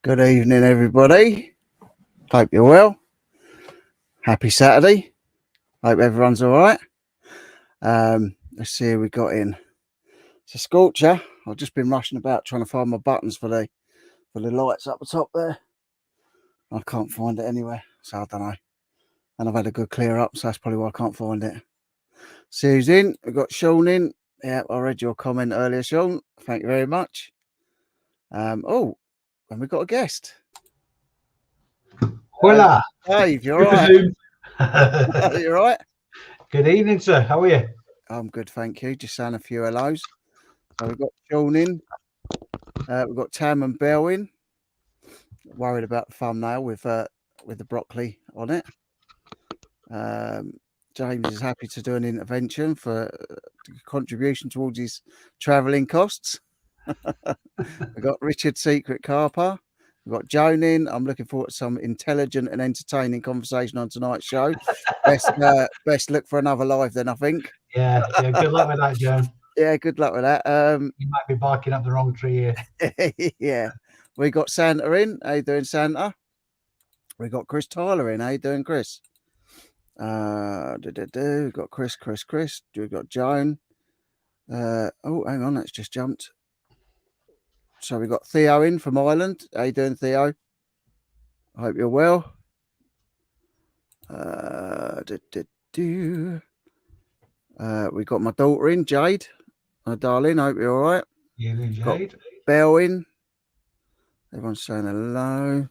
Good evening, everybody. Hope you're well. Happy Saturday. Hope everyone's all right. Let's see who we got in. It's a scorcher. I've just been rushing about trying to find my buttons for the lights up the top there. I can't find it anywhere, so I don't know. And I've had a good clear up, so that's probably why I can't find it. See who's in. We've got Sean in. Yeah, I read your comment earlier, Sean. Thank you very much. Oh, and we've got a guest. Hola. Dave, you're right. You're right. Good evening, sir. How are you? I'm good, thank you. Just saying a few hellos. So we've got Sean in. We've got Tam and Belle in. Worried about the thumbnail with the broccoli on it. James is happy to do an intervention for contribution towards his travelling costs. We've got Richard Secret Carper. We've got Joan in. I'm looking forward to some intelligent and entertaining conversation on tonight's show. Best look for another live then, I think. Yeah. Good luck with that, Joan. Yeah, good luck with that. You might be barking up the wrong tree here. Yeah. We got Santa in. How you doing, Santa? We got Chris Tyler in. How you doing, Chris? We've got Chris. We've got Joan. Oh, hang on, that's just jumped. So we got Theo in from Ireland. How you doing, Theo? I hope you're well. We got my daughter in, Jade. My darling, hope you're all right. You and Jade. Got Belle in. Everyone's saying hello.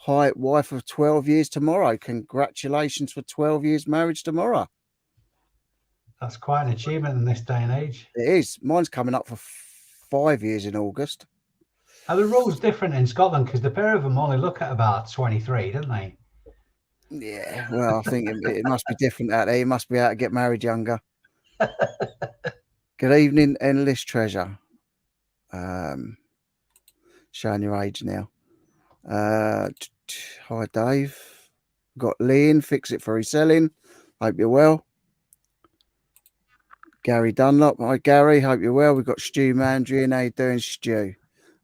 Hi, wife of 12 years tomorrow. Congratulations for 12 years marriage tomorrow. That's quite an achievement in this day and age. It is. Mine's coming up for 5 years in August. Are the rules different in Scotland? Because the pair of them only look at about 23, don't they? Yeah, well, I think it must be different out there. You must be able to get married younger. Good evening, Endless Treasure. Showing your age now. Hi, Dave. Got Lee in. Fix it for reselling. Hope you're well. Gary Dunlop. Hi, Gary. Hope you're well. We've got Stu Mandry. How you doing, Stu?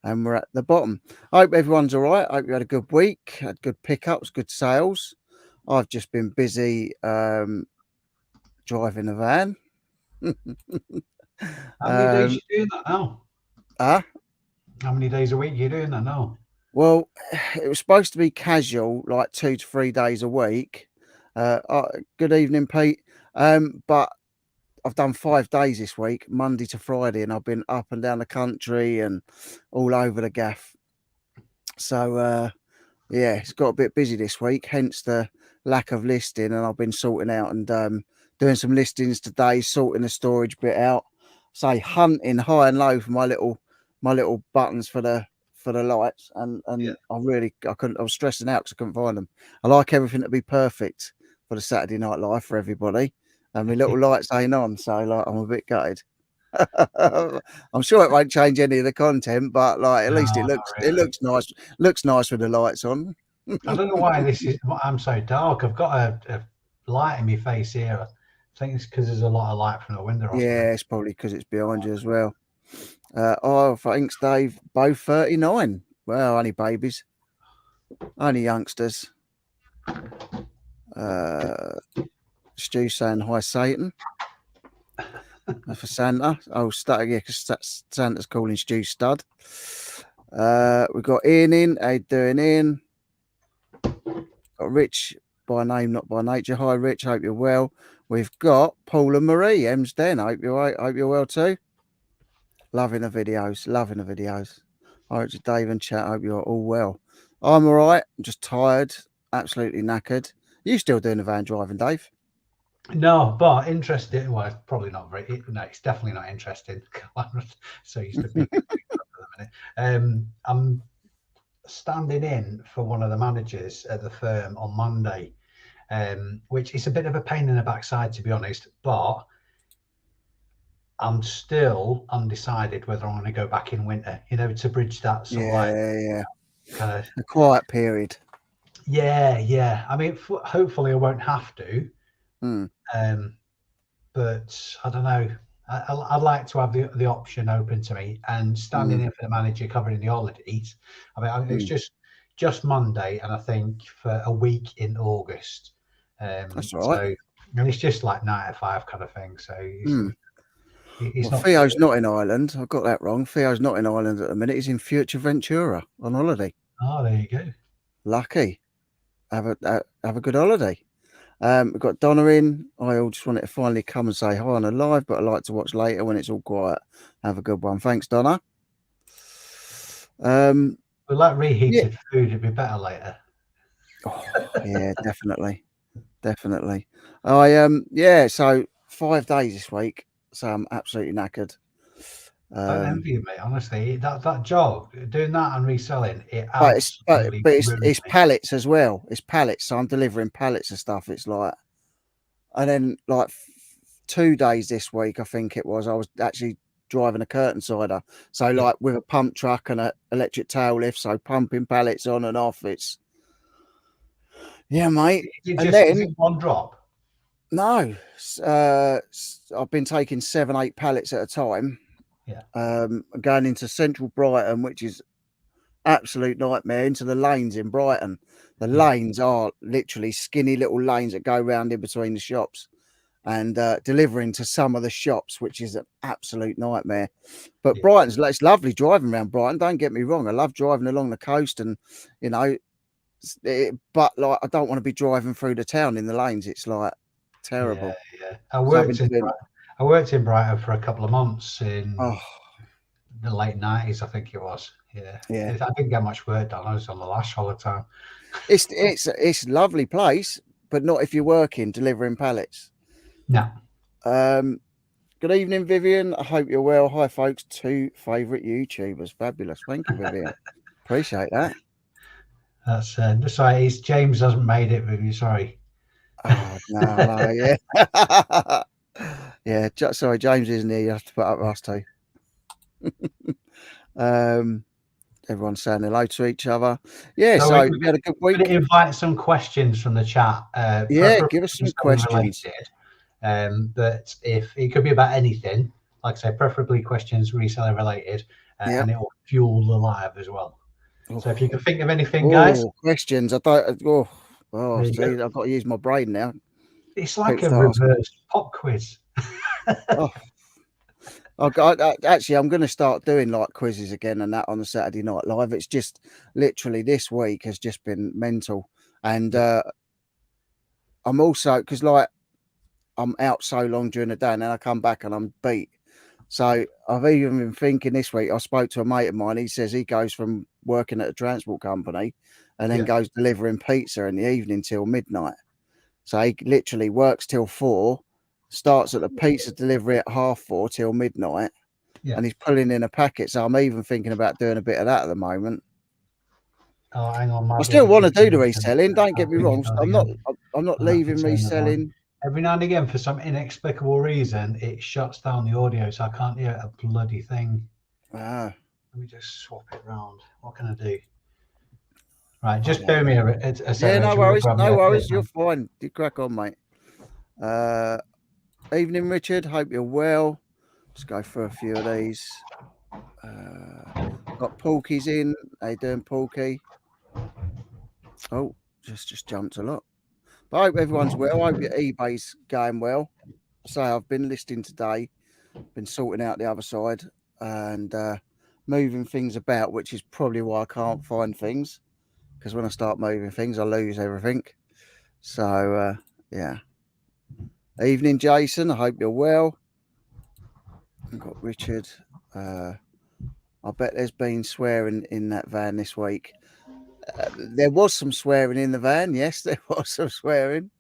And we're at the bottom. I hope everyone's all right. I hope you had a good week. Had good pickups, good sales. I've just been busy driving a van. How many days are you doing that now? How many days a week are you doing that now? Well, it was supposed to be casual, like 2 to 3 days a week. Good evening, Pete. But I've done 5 days this week, Monday to Friday, and I've been up and down the country and all over the gaff. So, yeah, it's got a bit busy this week, hence the lack of listing. And I've been sorting out and doing some listings today, sorting the storage bit out. Say hunting high and low for my little buttons for the lights, and yeah. I was stressing out because I couldn't find them. I like everything to be perfect for the Saturday Night Live for everybody, and my little lights ain't on, so like I'm a bit gutted. I'm sure it won't change any of the content, but like at least it looks nice. Looks nice with the lights on. I don't know why I'm so dark. I've got a light in my face here. I think it's because there's a lot of light from the window. Yeah, it's probably because it's behind you as well. Thanks, Dave. Both 39. Well, only babies, only youngsters. Stu saying hi, Satan. For Santa. Oh, Stud. Yeah, because Santa's calling Stu Stud. We've got Ian in. How you doing, Ian? Got Rich by name, not by nature. Hi, Rich. Hope you're well. We've got Paul and Marie. Emsden. Hope you're right. Hope you're well too. Loving the videos. All right, Dave and chat. Hope you're all well. I'm all right. I'm just tired. Absolutely knackered. You still doing the van driving, Dave? No, but interesting. Well, it's probably not very. No, it's definitely not interesting. I'm so used to being for the minute. I'm standing in for one of the managers at the firm on Monday, which is a bit of a pain in the backside, to be honest. But I'm still undecided whether I'm going to go back in winter. You know, to bridge that sort of kind of a quiet period. Yeah. I mean, hopefully I won't have to. But I don't know. I'd like to have the option open to me, and standing Mm, in for the manager covering the holidays. I mean, it's mm. just Monday, and I think for a week in August. That's all right. So, and it's just like 9 to 5 kind of thing. So Mm. it's Well, not too Theo's early. not in Ireland. I got that wrong. Theo's not in Ireland at the minute. He's in Fuerteventura on holiday. Oh, there you go. Lucky. Have a good holiday. We've got Donna in. I just wanted to finally come and say hi on a live, but I like to watch later when it's all quiet. Have a good one. Thanks, Donna. We like Yeah. reheated food. It'd be better later. Oh, yeah, definitely. Definitely. Yeah, so 5 days this week. So I'm absolutely knackered. Don't Um envy you, mate. Honestly, that job, doing that and reselling, it but it's but, absolutely but ruined it's me. pallets as well. It's pallets. So I'm delivering pallets of stuff. It's like, and then like 2 days this week, I think it was, I was actually driving a curtain sider. So Yeah. like with a pump truck and a electric tail lift, so pumping pallets on and off. It's yeah, mate. And Is then it one drop? no, I've been taking 7, 8 pallets at a time. Yeah. Going into central Brighton, which is absolute nightmare, into the lanes in Brighton. The Yeah. lanes are literally skinny little lanes that go round in between the shops, and delivering to some of the shops, which is an absolute nightmare. But Yeah. It's lovely driving around Brighton. Don't get me wrong, I love driving along the coast, and you know, but like I don't want to be driving through the town in the lanes. It's like Yeah. terrible. Yeah. So I've been doing, I worked in Brighton for a couple of months in oh the late 90s, I think it was. Yeah. yeah, I didn't get much work done. I was on the lash all the time. it's a lovely place, but not if you're working delivering pallets. No, Um, Good evening, Vivian. I hope you're well. Hi, folks. 2 favourite YouTubers. Fabulous. Thank you, Vivian. Appreciate that. that's sorry. It's James hasn't made it with you. Sorry. Oh, no, yeah. Yeah, sorry, James isn't here. You have to put up with us two. Um, Everyone's saying hello to each other. Yeah, So so we had a good we're going week. to invite some questions from the chat, Yeah, preferably give us some selling questions. related. But if it could be about anything, like I say, preferably questions reseller related, Yeah. and it will fuel the live as well. So if you can think of anything, guys, Questions. I don't. there you See, go. I've got to use my brain now. It's like People a start asking. reverse pop quiz. Oh, actually, I'm going to start doing like quizzes again and that on the Saturday Night Live. It's just literally this week has just been mental, and Yeah, I'm also because like I'm out so long during the day, and then I come back and I'm beat. So I've even been thinking this week. I spoke to a mate of mine. He says he goes from working at a transport company, and then yeah. goes delivering pizza in the evening till midnight. So he literally works till 4, starts at the pizza delivery at 4:30 till midnight, Yeah. and he's pulling in a packet. So I'm even thinking about doing a bit of that at the moment. Oh, hang on, I might be still able to want to get do the you. reselling. Don't I'll get me bring wrong. it on I'm not. again. I'm not I'll have to leaving turn it on. reselling. Every now and again, for some inexplicable reason, it shuts down the audio, so I can't hear a bloody thing. Ah, Let me just swap it round. What can I do? Right, I just don't bear know. me a Yeah, second, no Rachel. We'll worries. grab me No a worries. You're headphone. fine. You crack on, mate. Uh, Evening, Richard. Hope you're well. Let's go for a few of these. Uh, Got Porky's in. How you doing, Porky? Oh, just jumped a lot. But I hope everyone's well. I hope your eBay's going well. So I've been listing today, been sorting out the other side, and moving things about, which is probably why I can't find things. Because when I start moving things, I lose everything. So yeah. Evening, Jason. I hope you're well. I've got Richard. I bet there's been swearing in that van this week. There was some swearing in the van. Yes, there was some swearing.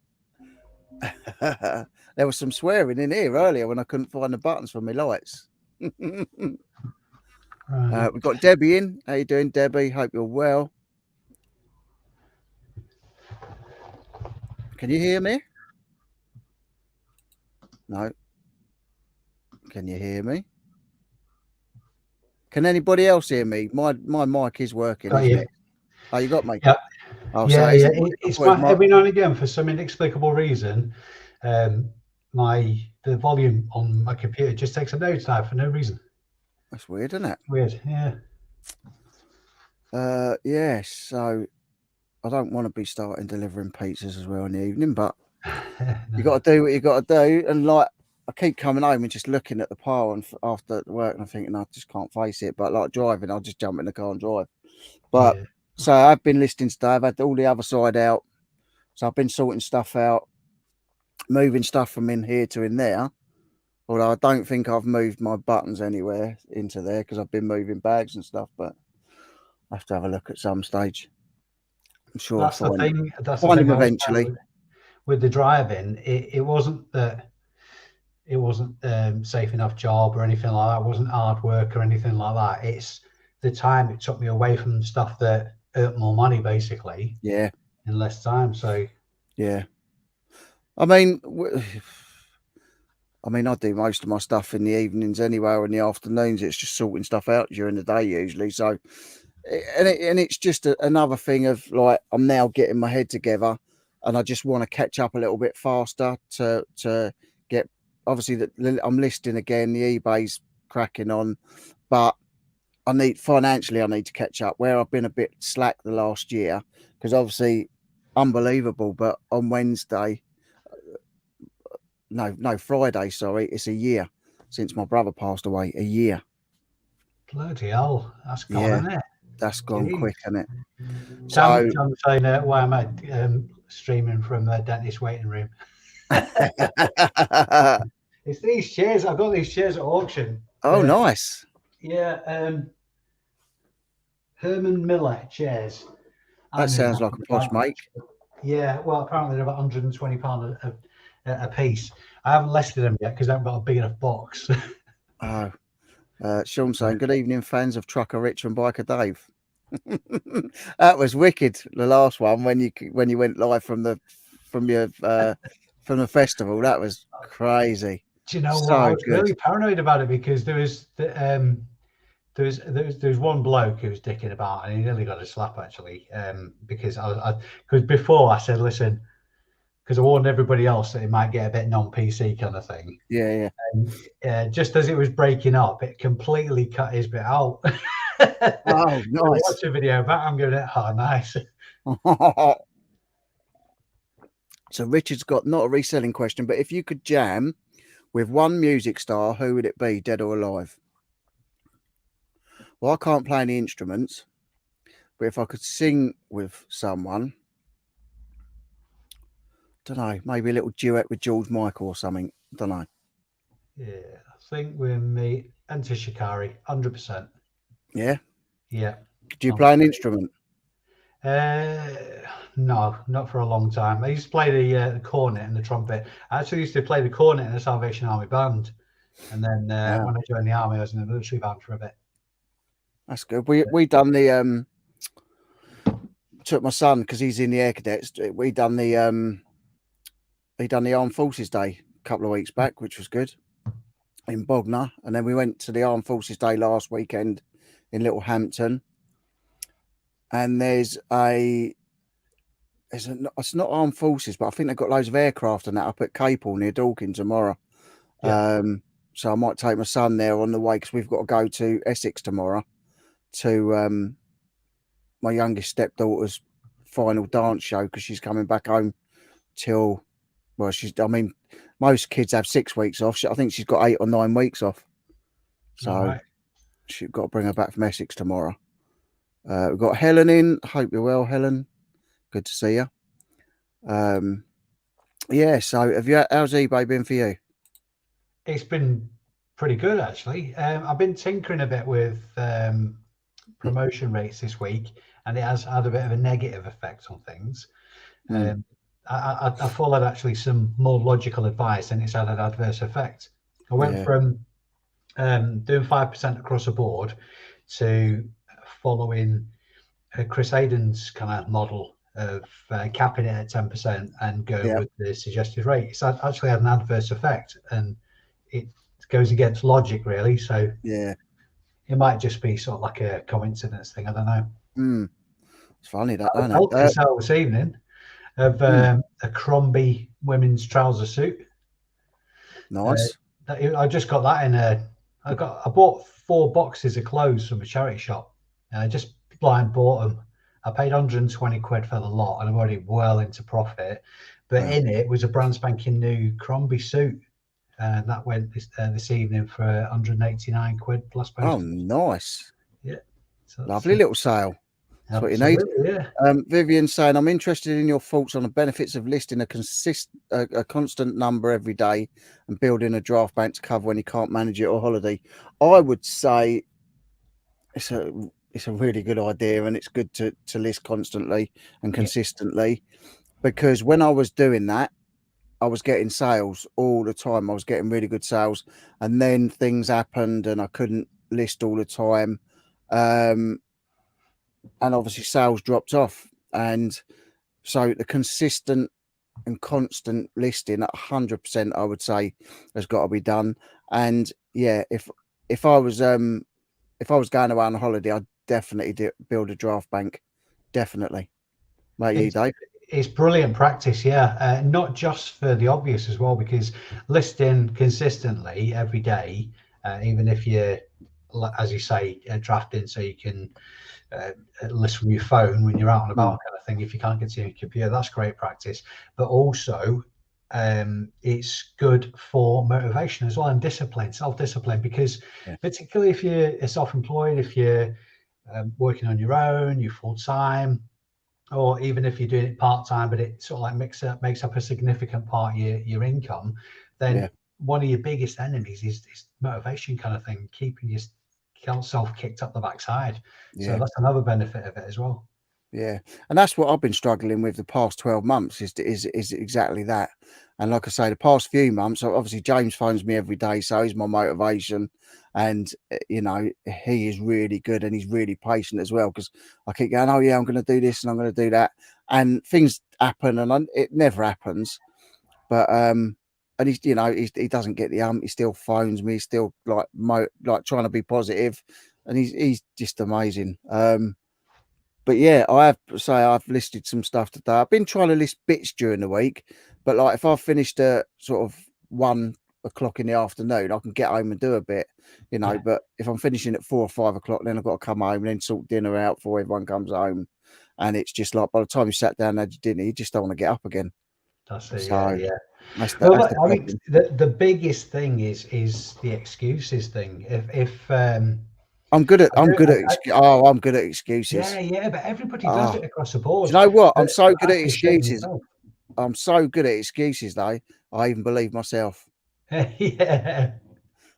There was some swearing in here earlier when I couldn't find the buttons for my lights. Right. We've got Debbie in. How you doing, Debbie? Hope you're well. Can you hear me? No. Can you hear me? Can anybody else hear me? My mic is working, Got isn't you. it? Oh, you got me. Yeah, Oh, so yeah, is yeah. it? I It's thought it was my my. every now and again for some inexplicable reason. Um, the volume on my computer just takes a nosedive for no reason. That's weird, isn't it? Weird, yeah. Yeah. So I don't want to be starting delivering pizzas as well in the evening, but you No. got to do what you got to do. And like, I keep coming home and just looking at the pile and after work, and I'm thinking I just can't face it. But like driving, I'll just jump in the car and drive. But Yeah. so I've been listening today. I've had all the other side out, so I've been sorting stuff out, moving stuff from in here to in there. Although I don't think I've moved my buttons anywhere into there because I've been moving bags and stuff. But I have to have a look at some stage. I'm sure I'll That's the find thing. That's the find thing him I was found eventually. with the driving. It wasn't that it wasn't safe enough job or anything like that. It wasn't hard work or anything like that. It's the time it took me away from stuff that earned more money, basically, Yeah, in less time. So yeah. I mean, I mean, I do most of my stuff in the evenings anyway, or in the afternoons. It's just sorting stuff out during the day usually. So, and it's just another thing of like I'm now getting my head together, and I just want to catch up a little bit faster to get. Obviously, that I'm listing again. The eBay's cracking on, but I need financially. I need to catch up where I've been a bit slack the last year because obviously, unbelievable. But on Wednesday, no, Friday, sorry, it's a year since my brother passed away. A year. bloody hell, that's gone, Yeah, isn't it? that's gone Jeez. quick, isn't it? Tam, So, Tam saying, why am I streaming from the dentist waiting room? It's these chairs. I got these chairs at auction. oh, nice. Yeah, Herman Miller chairs. That And they're sounds not like a posh make. yeah, well, apparently they're about £120 a piece. I haven't listed them yet because I haven't got a big enough box. Oh, Sean saying, good evening, fans of Trucker Rich and Biker Dave. That was wicked. The last one when you went live from your from the festival, that was crazy. Do you know what? I So was good. really paranoid about it because there was one bloke who was dicking about and he nearly got a slap actually because because before I said listen because I warned everybody else that it might get a bit non-PC kind of thing. Yeah, yeah. And just as it was breaking up, it completely cut his bit out. Oh, So I nice. watched the video back. I'm going, oh, nice. So Richard's got not a reselling question, but if you could jam with one music star, who would it be, dead or alive? Well, I can't play any instruments, but if I could sing with someone, don't know, maybe a little duet with George Michael or something. Don't know. Yeah, I think with me, Enter Shikari, 100%. Yeah. Yeah. Do you play an instrument? No, not for a long time. I used to play the cornet and the trumpet. I actually used to play the cornet in the Salvation Army band. And then Wow, when I joined the army, I was in the military band for a bit. that's good. We done the took my son because he's in the air cadets. We done the he done the Armed Forces Day a couple of weeks back, which was good in Bognor, and then we went to the Armed Forces Day last weekend in Littlehampton. And it's not armed forces, but I think they've got loads of aircraft and that up at Capel near Dorking tomorrow. Yeah. So I might take my son there on the way because we've got to go to Essex tomorrow to my youngest stepdaughter's final dance show because she's coming back home till I mean, most kids have 6 weeks off. I think she's got 8 or 9 weeks off. All So right. she's got to bring her back from Essex tomorrow. We've got Helen in. Hope you're well, Helen. Good to see you. Yeah. So how's eBay been for you? It's been pretty good, actually. I've been tinkering a bit with promotion rates this week, and it has had a bit of a negative effect on things. Mm, I followed actually some more logical advice, and it's had an adverse effect. I went yeah. from doing 5% across the board to following Chris Hayden's kind of model of capping it at 10% and going Yeah. with the suggested rate. It's actually had an adverse effect, and it goes against logic, really. So Yeah. it might just be sort of like a coincidence thing. I don't know. Mm. It's funny that, I isn't it? built this out this evening of Mm, a Crombie women's trouser suit. Nice. I just got that in a. I bought 4 boxes of clothes from a charity shop. And I just blind bought them. I paid 120 quid for the lot, and I'm already well into profit. But Yeah. in it was a brand spanking new Crombie suit, and that went this evening for 189 quid plus Oh, postage. nice. Yeah, so that's Lovely little sale. That's what you need. absolutely, yeah. Vivian saying, I'm interested in your thoughts on the benefits of listing a constant number every day and building a draft bank to cover when you can't manage it or holiday. I would say it's a really good idea, and it's good to list constantly and Yeah, consistently, because when I was doing that, I was getting sales all the time. I was getting really good sales, and then things happened and I couldn't list all the time. And obviously sales dropped off. And so the consistent and constant listing at 100%, I would say, has got to be done. And yeah, if I was going away on a holiday, I'd definitely build a draft bank. Definitely. Mate, you, it's Dave? it's brilliant practice, yeah. Not just for the obvious as well, because listing consistently every day, even if you're, as you say, drafting so you can uh, list from your phone when you're out and Mm, about, kind of thing. If you can't get to your computer, that's great practice. But also, it's good for motivation as well, and discipline, self-discipline. Because yeah, particularly if you're self-employed, if you're working on your own, you're full time, or even if you're doing it part time, but it sort of like makes up a significant part of your income, then yeah, one of your biggest enemies is motivation, kind of thing, keeping yourself kicked up the backside. So yeah. that's another benefit of it as well. Yeah, and that's what I've been struggling with the past 12 months is exactly that. And like I say, the past few months, obviously James phones me every day, so he's my motivation. And you know, he is really good and he's really patient as well, because I keep going, oh yeah, I'm going to do this and I'm going to do that, and things happen, and it never happens. But and he's, you know, he doesn't get the he still phones me, he's still like like trying to be positive, and he's just amazing. But yeah, I've listed some stuff today. I've been trying to list bits during the week, but like if I've finished at sort of 1 o'clock in the afternoon, I can get home and do a bit, you know. Yeah, But if I'm finishing at 4 or 5 o'clock, then I've got to come home and then sort dinner out before everyone comes home. And it's just like by the time you sat down and had your dinner, you just don't want to get up again. that's it. Yeah, So yeah. Well, that's but the I mean, problem. the biggest thing is the excuses thing. If I do, I'm good at yeah, excuses. yeah, but everybody does Ah, it across the do board. you know what? But I'm so good I at feel shame excuses. myself. I'm so good at excuses, though. I even believe myself. Yeah,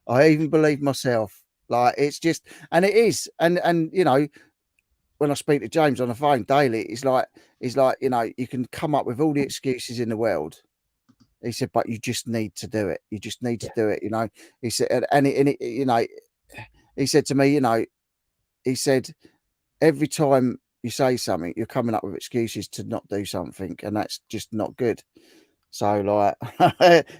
I even believe myself. Like it's just, and it is, and you know, when I speak to James on the phone daily, he's like, you know, you can come up with all the excuses in the world. He said, but you just need to do it. You just need to yeah, do it. You know, he said, you know, he said to me, you know, he said, every time you say something, you're coming up with excuses to not do something, and that's just not good. So like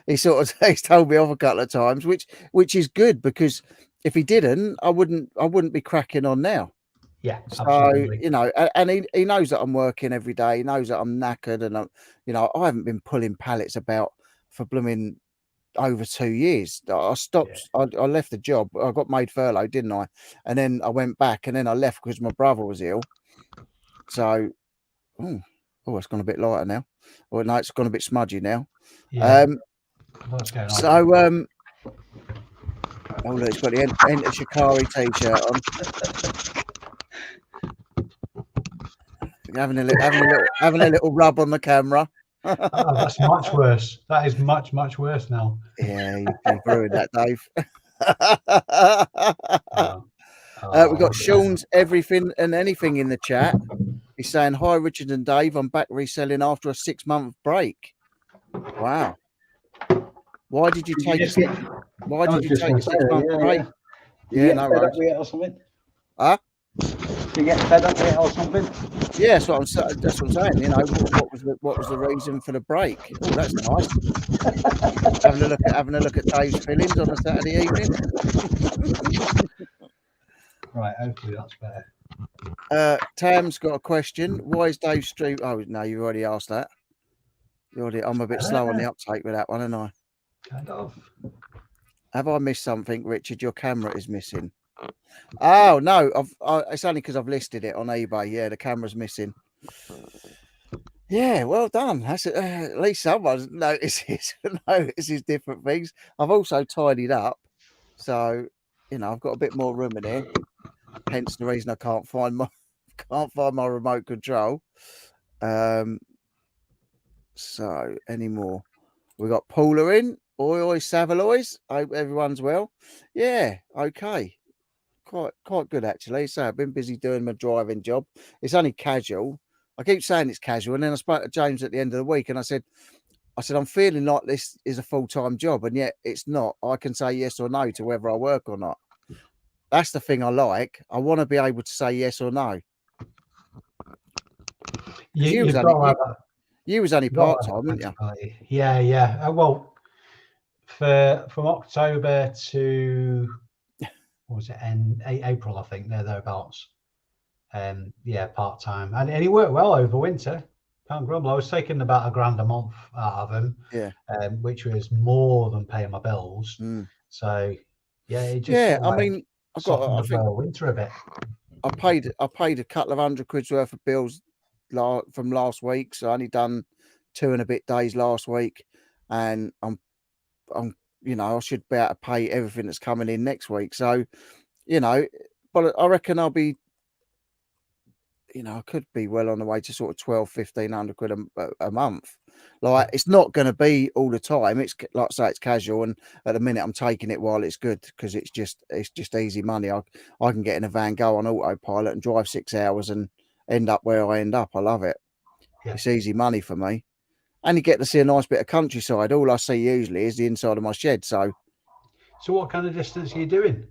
he sort of he's told me off a couple of times, which is good, because if he didn't, I wouldn't be cracking on now. yeah, So, absolutely. you know, and he knows that I'm working every day. He knows that I'm knackered, and I'm, you know, I haven't been pulling pallets about for blooming over 2 years. I Yeah, stopped. I left the job. I got made furlough, didn't I? And then I went back, and then I left because my brother was ill. So, oh, oh, it's gone a bit lighter now. Well, no, it's gone a bit smudgy now. yeah. Um, What's going on? so, oh look, it's got the Enter Shikari t-shirt on. Having a little rub on the camera. Oh, that's much worse. That is much, much worse now. Yeah, you've ruined that, Dave. Oh, We've oh, got Sean's everything and anything in the chat. He's saying, "Hi, Richard and Dave. I'm back reselling after a 6-month break." Wow. Why did you did you take a just get? Why I did was you just take going a to say six that. month Yeah, break? yeah. Did you Yeah, get no fed up worries. with it or something? Huh? Did you get fed up with it or something? Yeah, that's what I'm saying. You know, what was the reason for the break? Oh, that's nice. Having a look at Dave's fillings on a Saturday evening. Right. Hopefully that's better. Tam's got a question. Why is Dave stream? Oh no, you already asked that. I'm a bit slow on the uptake with that one, aren't I? Kind of. Have I missed something, Richard? Your camera is missing. Oh no, it's only because I've listed it on eBay. Yeah, the camera's missing. Yeah, well done. That's at least someone notices different things. I've also tidied up, so I've got a bit more room in here. Hence the reason I can't find my remote control. So anymore. We got Paula in. Oi, oi, Savaloys. Hope everyone's well. Yeah, okay. Quite good actually. So I've been busy doing my driving job. It's only casual. I keep saying it's casual, and then I spoke to James at the end of the week, and I said, I'm feeling like this is a full-time job, and yet it's not. I can say yes or no to whether I work or not. That's the thing I like. I want to be able to say yes or no. You've got to have that. You was only part-time, weren't you? Yeah. Well, from October to what was it? End April, I think. Thereabouts. Yeah, part time, and he worked well over winter. Can't grumble. I was taking about $1,000 a month out of him, Yeah. Which was more than paying my bills. So yeah, it just sort of I think winter a bit. I paid a couple of £100 worth of bills from last week, so I only done 2 and a bit days last week, and I'm I should be able to pay everything that's coming in next week. So, but I reckon I'll be, I could be well on the way to sort of 1,200, 1,500 a month. Like, it's not going to be all the time. It's like I say, it's casual, and at the minute I'm taking it while it's good because it's just easy money. I can get in a van, go on autopilot, and drive 6 hours and end up where I end up. I love it. Yeah. It's easy money for me. And you get to see a nice bit of countryside. All I see usually is the inside of my shed. So what kind of distance are you doing?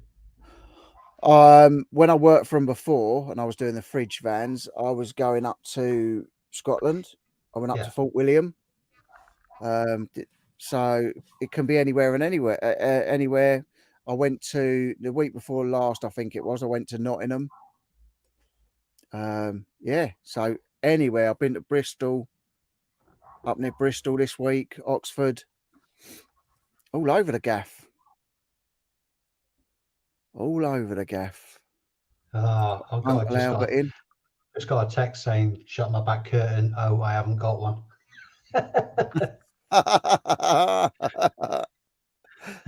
When I worked from before and I was doing the fridge vans, I was going up to Scotland. I went up to Fort William. So it can be anywhere and anywhere. Anywhere. I went to the week before last, I think it was. I went to Nottingham. Yeah. So anywhere. I've been to Bristol. Up near Bristol this week, Oxford, all over the gaff. All over the gaff. Uncle Albert in. Just got a text saying, shut my back curtain. Oh, I haven't got one.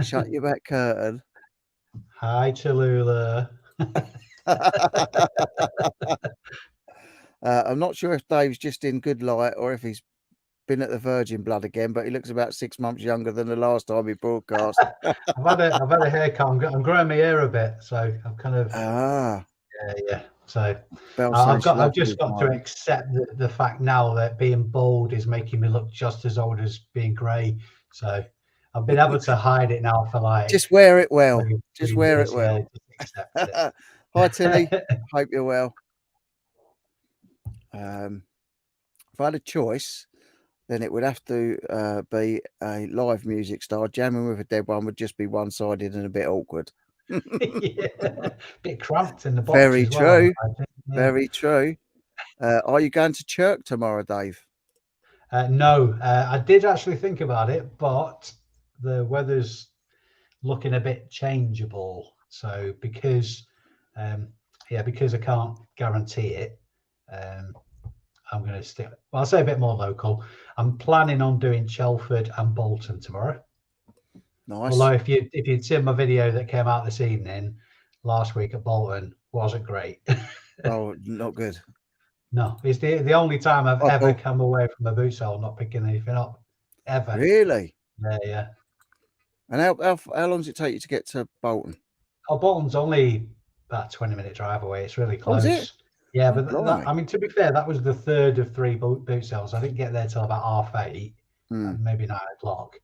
Shut your back curtain. Hi, Tallulah. I'm not sure if Dave's just in good light or if he's been at the Virgin Blood again, but he looks about 6 months younger than the last time he broadcast. I've had a haircut. I'm growing my hair a bit, so I'm kind of yeah. So I've just got to accept the fact now that being bald is making me look just as old as being grey. So I've been able to hide it now for like. Just wear it well. Just wear it well. Just accept it. Hi Tilly. Hope you're well. If I had a choice, then it would have to be a live music star. Jamming with a dead one would just be one-sided and a bit awkward. Yeah, bit cramped in the box. Very true. Very true. Are you going to church tomorrow, Dave? No, I did actually think about it, but the weather's looking a bit changeable. So because I can't guarantee it, I'm going to stick. Well, I'll say a bit more local. I'm planning on doing Chelford and Bolton tomorrow. Nice. Although if you'd seen my video that came out this evening, last week at Bolton wasn't great. Oh, not good. No, it's the only time I've ever come away from a boot sale not picking anything up, ever. Really? Yeah. And how long does it take you to get to Bolton? Oh, Bolton's only about a 20-minute drive away. It's really close. Oh, is it? Yeah, but I mean, to be fair, that was the third of 3 boot sales. I didn't get there till about 8:30, maybe 9 o'clock.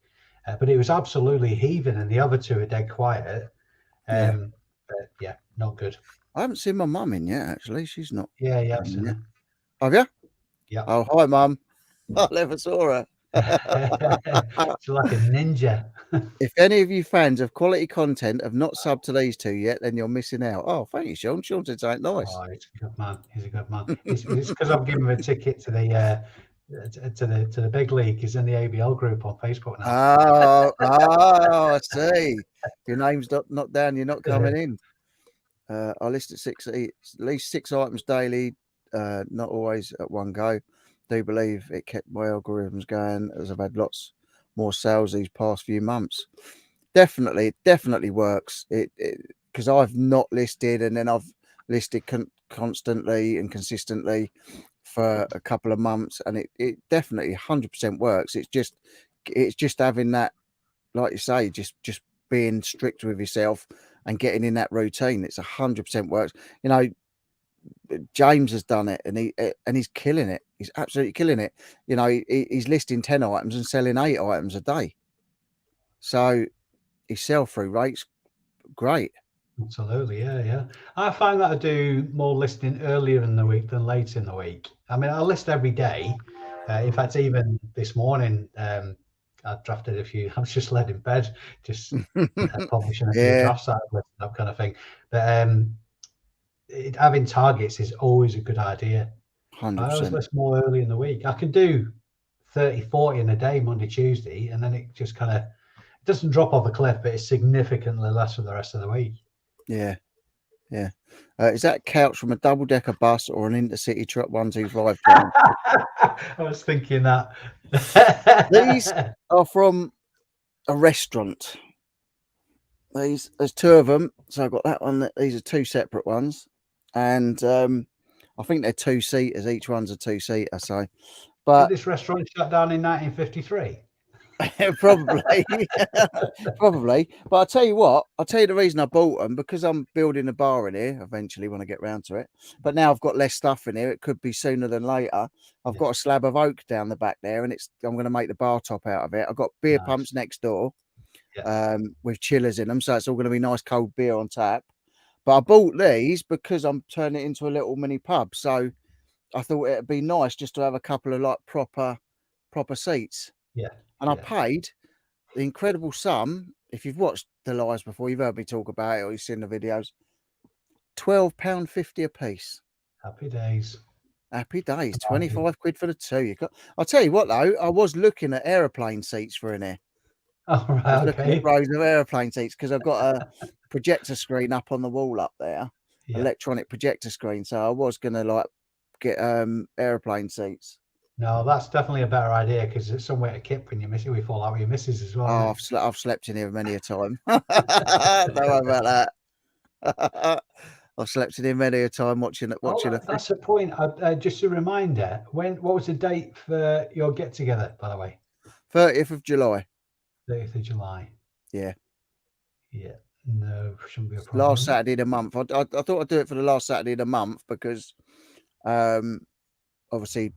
But it was absolutely heaving, and the other 2 are dead quiet. But yeah, not good. I haven't seen my mum in yet, actually. She's not. Yeah, I've seen her. Have you? Yeah. Oh, hi, Mum. I never saw her. She's like a ninja. If any of you fans of quality content have not subbed to these 2 yet, then you're missing out. Oh, thank you, Sean. Sean said something nice. Oh, he's a good man. He's a good man. It's because I've given him a ticket to the to the big league. He's in the ABL group on Facebook now. I see. Your name's not down. You're not coming in. I listed at least 6 items daily, not always at one go. Do believe it kept my algorithms going as I've had lots more sales these past few months. Definitely works. It because I've not listed and then I've listed constantly and consistently for a couple of months, and it definitely 100% works. It's just having that, like you say, just being strict with yourself and getting in that routine. It's 100% works. You know, James has done it, and he's killing it. He's absolutely killing it. You know, he's listing 10 items and selling 8 items a day. So his sell through rate's great. Absolutely, yeah. I find that I do more listing earlier in the week than late in the week. I mean, I list every day. In fact, even this morning, I drafted a few. I was just laid in bed, just publishing a few Yeah, drafts out of listing up kind of thing. But having targets is always a good idea. I always 100%. list more early in the week. I can do 30, 40 in a day, Monday, Tuesday, and then it just kind of doesn't drop off a cliff, but it's significantly less for the rest of the week. Yeah. Is that couch from a double decker bus or an intercity truck 125 train? I was thinking that. These are from a restaurant. There's 2 of them. So I've got that one. These are 2 separate ones, and I think they're 2-seaters. Each one's a 2-seater. So, Did but this restaurant shut down in 1953? probably, probably. But I'll tell you what. I'll tell you the reason I bought them, because I'm building a bar in here eventually when I get round to it. But now I've got less stuff in here. It could be sooner than later. I've got a slab of oak down the back there, and I'm going to make the bar top out of it. I've got beer Nice. pumps next door, Yeah. with chillers in them, so it's all going to be nice cold beer on tap. But I bought these because I'm turning it into a little mini pub, so I thought it'd be nice just to have a couple of like proper seats. Yeah. And I Yeah. paid the incredible sum. If you've watched the lives before, you've heard me talk about it or you've seen the videos. £12.50 a piece. Happy days. Happy days. 25 quid for the 2. I'll tell you what though, I was looking at aeroplane seats for in here. All I right. was looking at Okay. rows of aeroplane seats because I've got a projector screen up on the wall up there, Yeah. electronic projector screen. So I was gonna like get aeroplane seats. No, that's definitely a better idea because it's somewhere to kip when you miss it. We fall out with your missus as well. Oh, I've slept in here many a time. Don't worry about that. I've slept in here many a time watching a That's a point. Just a reminder. What was the date for your get together? By the way, 30th of July. 30th of July. Yeah, Yeah. No, shouldn't be a problem. last Saturday of the month. I thought I'd do it for the last Saturday of the month because, obviously,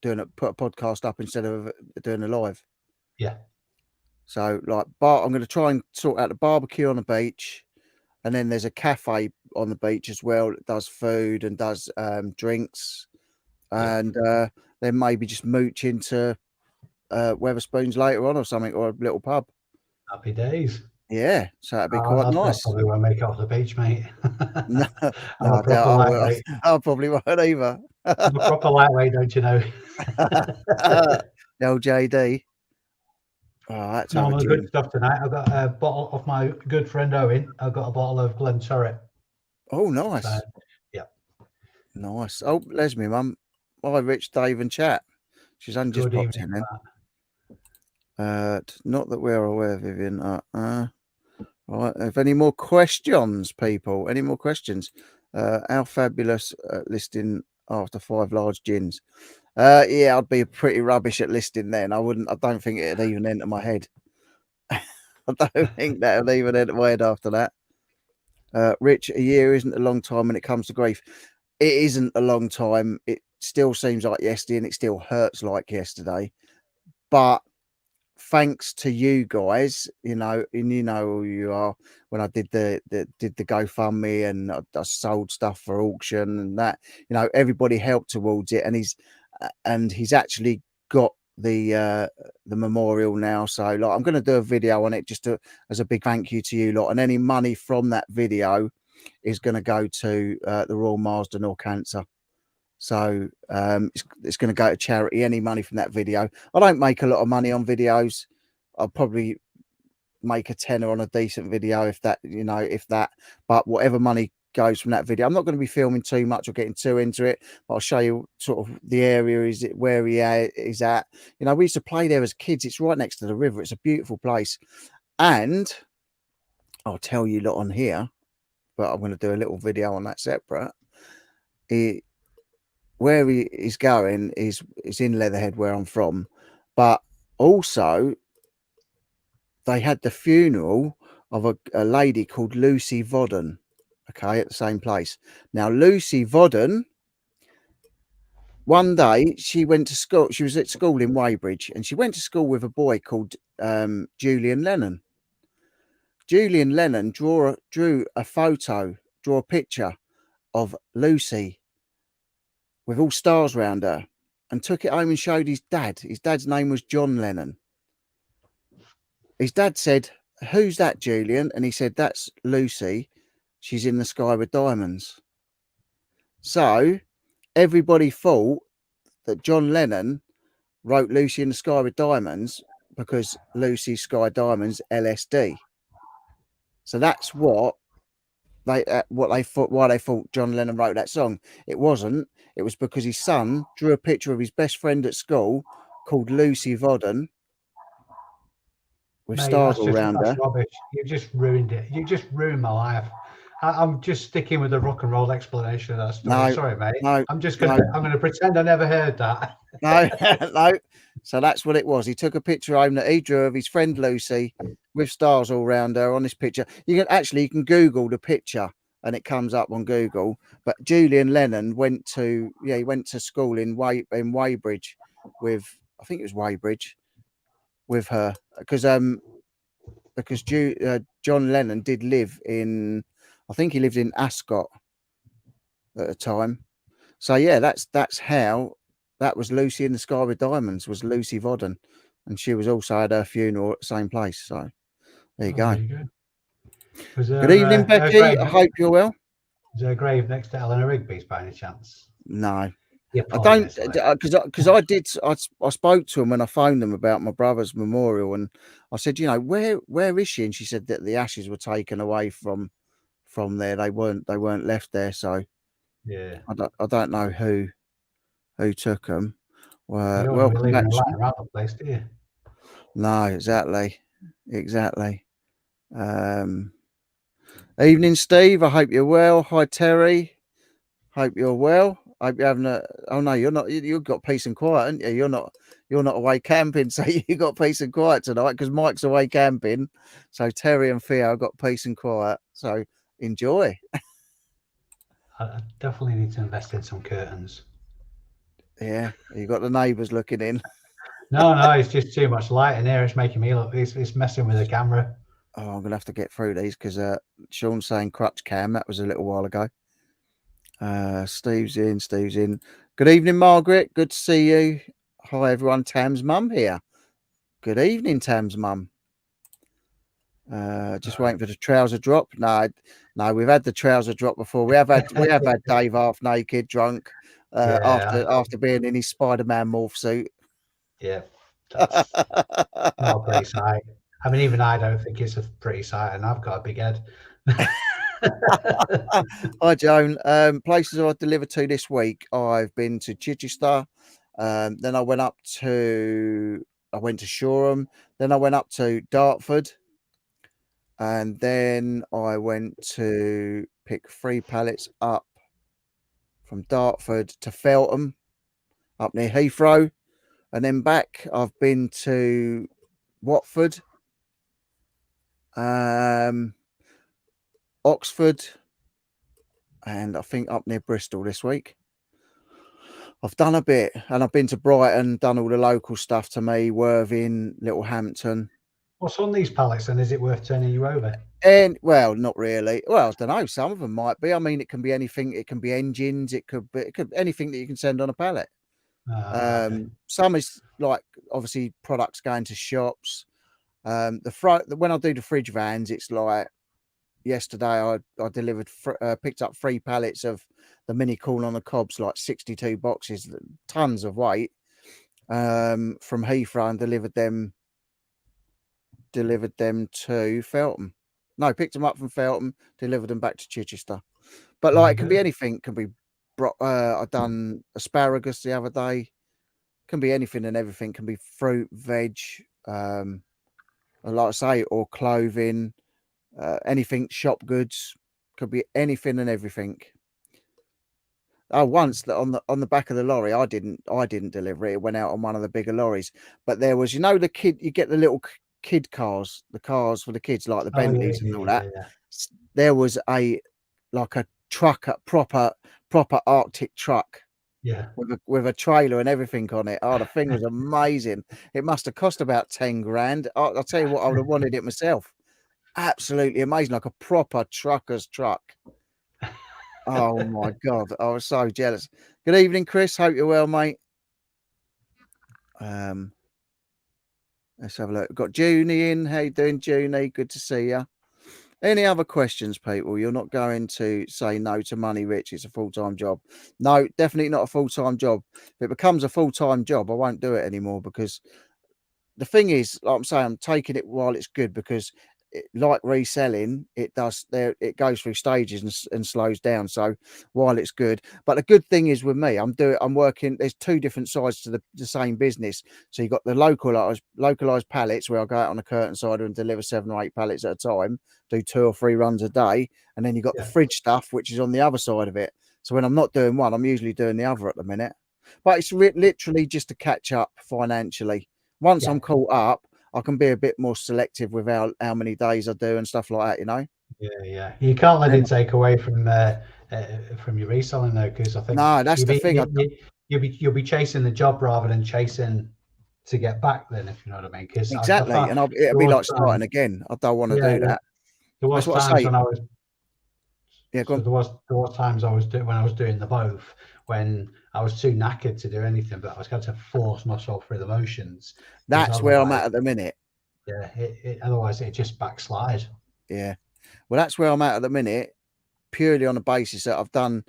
put a podcast up instead of doing a live. Yeah. So like, I'm going to try and sort out the barbecue on the beach, and then there's a cafe on the beach as well that does food and does drinks, and then maybe just mooch into Weatherspoons later on or something, or a little pub. Happy days. Yeah, so that'd be quite I nice. probably won't make it off the beach, mate. No, I'm a I proper doubt I will. lightweight. I probably won't either. I'm a proper lightweight, don't you know? The old JD. Oh, that's No, have I'm a on good gin. stuff tonight. I've got a bottle of my good friend Owen. I've got a bottle of Glen Turret. Oh, nice. So, yeah. Nice. Oh, there's me mum. Hi, Rich, Dave, and chat. She's only just Good popped evening. in then. Not that we're aware, Vivian. Right. If any more questions, people? Any more questions? How fabulous listing after 5 large gins? Yeah, I'd be pretty rubbish at listing then. I don't think it'd even enter my head. I don't think that would even enter my head after that. Rich, a year isn't a long time when it comes to grief. It isn't a long time. It still seems like yesterday, and it still hurts like yesterday. But thanks to you guys, and you know who you are. When I did the GoFundMe and I sold stuff for auction and that, everybody helped towards it, and he's actually got the memorial now. So like, I'm going to do a video on it just as a big thank you to you lot, and any money from that video is going to go to the Royal Marsden or Cancer. So it's going to go to charity. Any money from that video, I don't make a lot of money on videos. I'll probably make a tenner on a decent video, if that, if that. But whatever money goes from that video, I'm not going to be filming too much or getting too into it. But I'll show you sort of the area is it where he is at. We used to play there as kids. It's right next to the river. It's a beautiful place, and I'll tell you lot on here, but I'm going to do a little video on that separate. Where he is going is in Leatherhead, where I'm from, but also they had the funeral of a lady called Lucy Vodden, okay, at the same place. Now, Lucy Vodden, one day she went to school. She was at school in Weybridge, and she went to school with a boy called Julian Lennon. Julian Lennon drew a picture of Lucy with all stars around her, and took it home and showed his dad. His dad's name was John Lennon. His dad said, "Who's that, Julian?" And he said, "That's Lucy. She's in the sky with diamonds." So everybody thought that John Lennon wrote Lucy in the Sky with Diamonds because Lucy's Sky Diamonds LSD. So that's what they thought, why they thought John Lennon wrote that song. It wasn't. It was because his son drew a picture of his best friend at school called Lucy Vodden with Mate, stars all round that's her. rubbish. You've just ruined it. You just ruined my life. I'm just sticking with the rock and roll explanation of that story. No, Sorry, mate. no, I'm no, gonna pretend I never heard that. no, no. So that's what it was. He took a picture home that he drew of his friend Lucy with stars all around her on this picture. You can Google the picture and it comes up on Google. But Julian Lennon went to school in Weybridge with, I think it was Weybridge, with her because John Lennon did live in, I think he lived in Ascot at the time. So yeah, that's how that was Lucy in the Sky with Diamonds, was Lucy Vodden, and she was also at her funeral at the same place. So there you Oh, go. there you go. Was Good evening, there Becky. I hope you're well. a grave next to Eleanor Rigby's by any chance? No, Yeah, I probably don't, is. because I spoke to him when I phoned them about my brother's memorial, and I said, where is she? And she said that the ashes were taken away from there. They weren't left there. So Yeah. I don't know who took them. You don't want to be Welcome leaving back. a light around the place, do you? No, exactly. Evening, Steve. I hope you're well. Hi, Terry. Hope you're well. Hope you're having a. Oh no, you're not. You've got peace and quiet, haven't you? You're not away camping, so you got peace and quiet tonight because Mike's away camping. So Terry and Theo got peace and quiet. So enjoy. I definitely need to invest in some curtains. Yeah, you got the neighbours looking in. No, it's just too much light in here. It's making me look. It's messing with the camera. Oh, I'm gonna have to get through these because Sean's saying crutch cam. That was a little while ago. Steve's in. Good evening, Margaret. Good to see you. Hi, everyone. Tam's mum here. Good evening, Tam's mum. Just waiting for the trouser drop. No, we've had the trouser drop before. We have had Dave half naked, drunk, after being in his Spider-Man morph suit. Yeah, that's not a pretty sight. I mean, even I don't think it's a pretty sight, and I've got a big head. Hi, Joan. Places I've delivered to this week. I've been to Chichester. Then I went to Shoreham. Then I went up to Dartford. And then I went to pick 3 pallets up from Dartford to Feltham, up near Heathrow. And then back, I've been to Watford, Oxford, and I think up near Bristol this week. I've done a bit, and I've been to Brighton, done all the local stuff to me, Worthing, Littlehampton. What's on these pallets, and is it worth turning you over? And well, not really. Well, I don't know. Some of them might be. I mean, it can be anything. It can be engines. It could be anything that you can send on a pallet. Okay. Some is like obviously products going to shops. When I do the fridge vans, it's like yesterday I delivered picked up 3 pallets of the mini corn on the cobs, like 62 boxes, tons of weight, from Heathrow, and delivered them to Feltham. No, picked them up from Feltham, delivered them back to Chichester. But like, Very it can be good. anything. It can be I done asparagus the other day. Can be anything and everything. Can be fruit, veg, like I say, or clothing, anything, shop goods. Could be anything and everything. Oh, once that on the back of the lorry, I didn't deliver it. It went out on one of the bigger lorries. But there was, the kid, you get the little kid cars, the cars for the kids, like the Oh yeah, Bentleys and yeah, all yeah, that. yeah. There was a truck, a proper Arctic truck Yeah. with a trailer and everything on it. Oh, the thing was amazing. It must have cost about 10 grand. I'll tell you what, I would have wanted it myself. Absolutely amazing, like a proper trucker's truck. Oh my God, I was so jealous. Good evening, Chris. Hope you're well, mate. Um, let's have a look. We've got Junie in. How you doing, Junie? Good to see you. Any other questions, people? You're not going to say no to money, Rich. It's a full-time job. No, definitely not a full-time job. If it becomes a full-time job, I won't do it anymore, because the thing is, like I'm saying, I'm taking it while it's good, because like reselling, it goes through stages and slows down. So while it's good, but the good thing is with me, I'm working. There's two different sides to the same business. So you've got the localized pallets, where I go out on a curtain cider and deliver 7 or 8 pallets at a time, do 2 or 3 runs a day, and then you've got the Yeah. fridge stuff, which is on the other side of it. So when I'm not doing one, I'm usually doing the other at the minute. But it's literally just to catch up financially. Once Yeah. I'm caught up, I can be a bit more selective with how many days I do and stuff like that. Yeah, yeah. You can't let And it take away from your reselling though, because I think no, that's you'll the be thing. you'll be chasing the job rather than chasing to get back. Then, if you know what I mean, because I Exactly, found and it'll there be was like times, starting again. I don't want to yeah, do yeah. that. There That's was what I times say. when I was Yeah, go so on. there was times I was doing when I was doing the both when I was too knackered to do anything, but I was going to force myself through the motions because That's where I'm otherwise, at the minute. yeah, otherwise it just backslide. Yeah, well, that's where I'm at the minute, purely on the basis that I've done,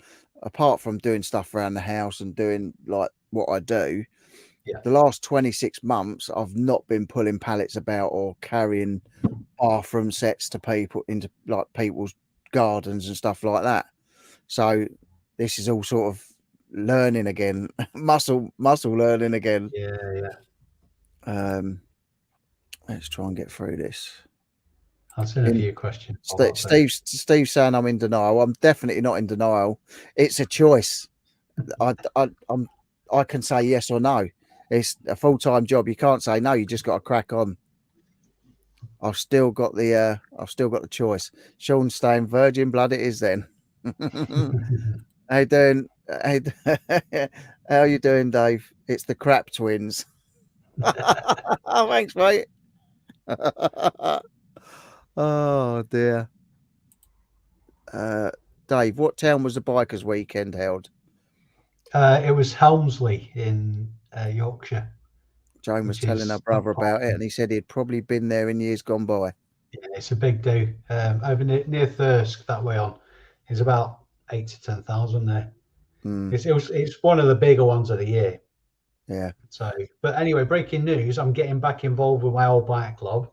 apart from doing stuff around the house and doing like what I do, Yeah, the last 26 months, I've not been pulling pallets about or carrying bathroom sets to people into like people's gardens and stuff like that. So this is all sort of learning again, muscle learning again. yeah, yeah. Um, let's try and get through this. I've seen a In few questions pop up there. Steve saying I'm in denial. I'm definitely not in denial. It's a choice. I can say yes or no. It's a full-time job. You can't say no. You just got to crack on. I've still got the choice. Sean staying virgin blood. It is then. How you doing? Hey, how you doing, Dave? It's the crap twins. Oh, thanks, mate. Oh dear. Uh, Dave, what town was the bikers weekend held? It was Helmsley in Yorkshire, Joan was which telling her is not brother far about it, from. and he said he'd probably been there in years gone by. Yeah, it's a big do. Over near Thirsk that way on. It's about 8 to 10,000 there. Mm, It's one of the bigger ones of the year. yeah, So, but anyway, breaking news: I'm getting back involved with my old bike club.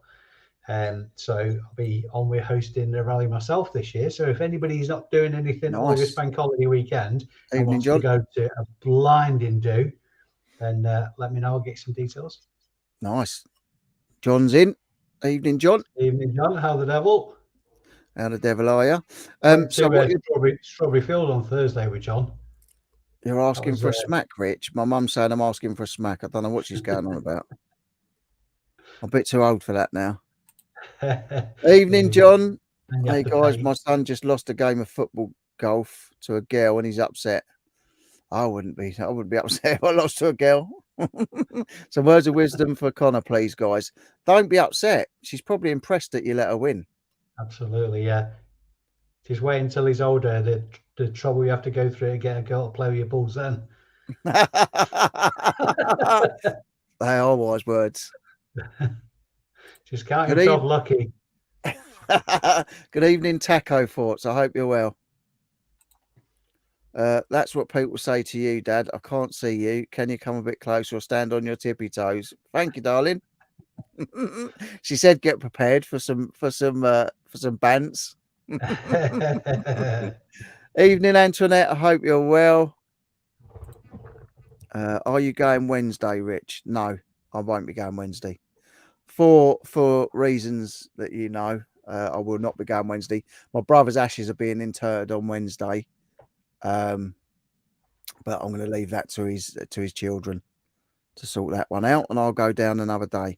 So I'll be on with hosting the rally myself this year. So if anybody's not doing anything August nice. bank holiday weekend and Evening, wants to John. go to a blinding do, then let me know. I'll get some details. Nice. John's in. Evening, John. Evening, John. How the devil? How the devil are you? Went So to what Strawberry Field on Thursday with John. you're That asking was for a smack, Rich? My mum's saying I'm asking for a smack. I don't know what she's going on about. I'm a bit too old for that now. there Evening, you go. John. And you have Hey to guys, pay. my son just lost a game of football golf to a girl and he's upset. I wouldn't be. I wouldn't be upset if I lost to a girl. Some words of wisdom for Connor, please, guys. Don't be upset. She's probably impressed that you let her win. Absolutely, yeah. Just wait until he's older. The trouble you have to go through to get a girl to play with your balls then. They are wise words. Just count Good himself eve- lucky. Good evening, Taco Forts. I hope you're well. That's what people say to you, Dad. I can't see you. Can you come a bit closer or stand on your tippy toes? Thank you, darling. She said, "Get prepared for some bants." Evening, Antoinette. I hope you're well. Are you going Wednesday, Rich? No, I won't be going Wednesday. For reasons that you know, I will not be going Wednesday. My brother's ashes are being interred on Wednesday, but I'm going to leave that to his children to sort that one out, and I'll go down another day.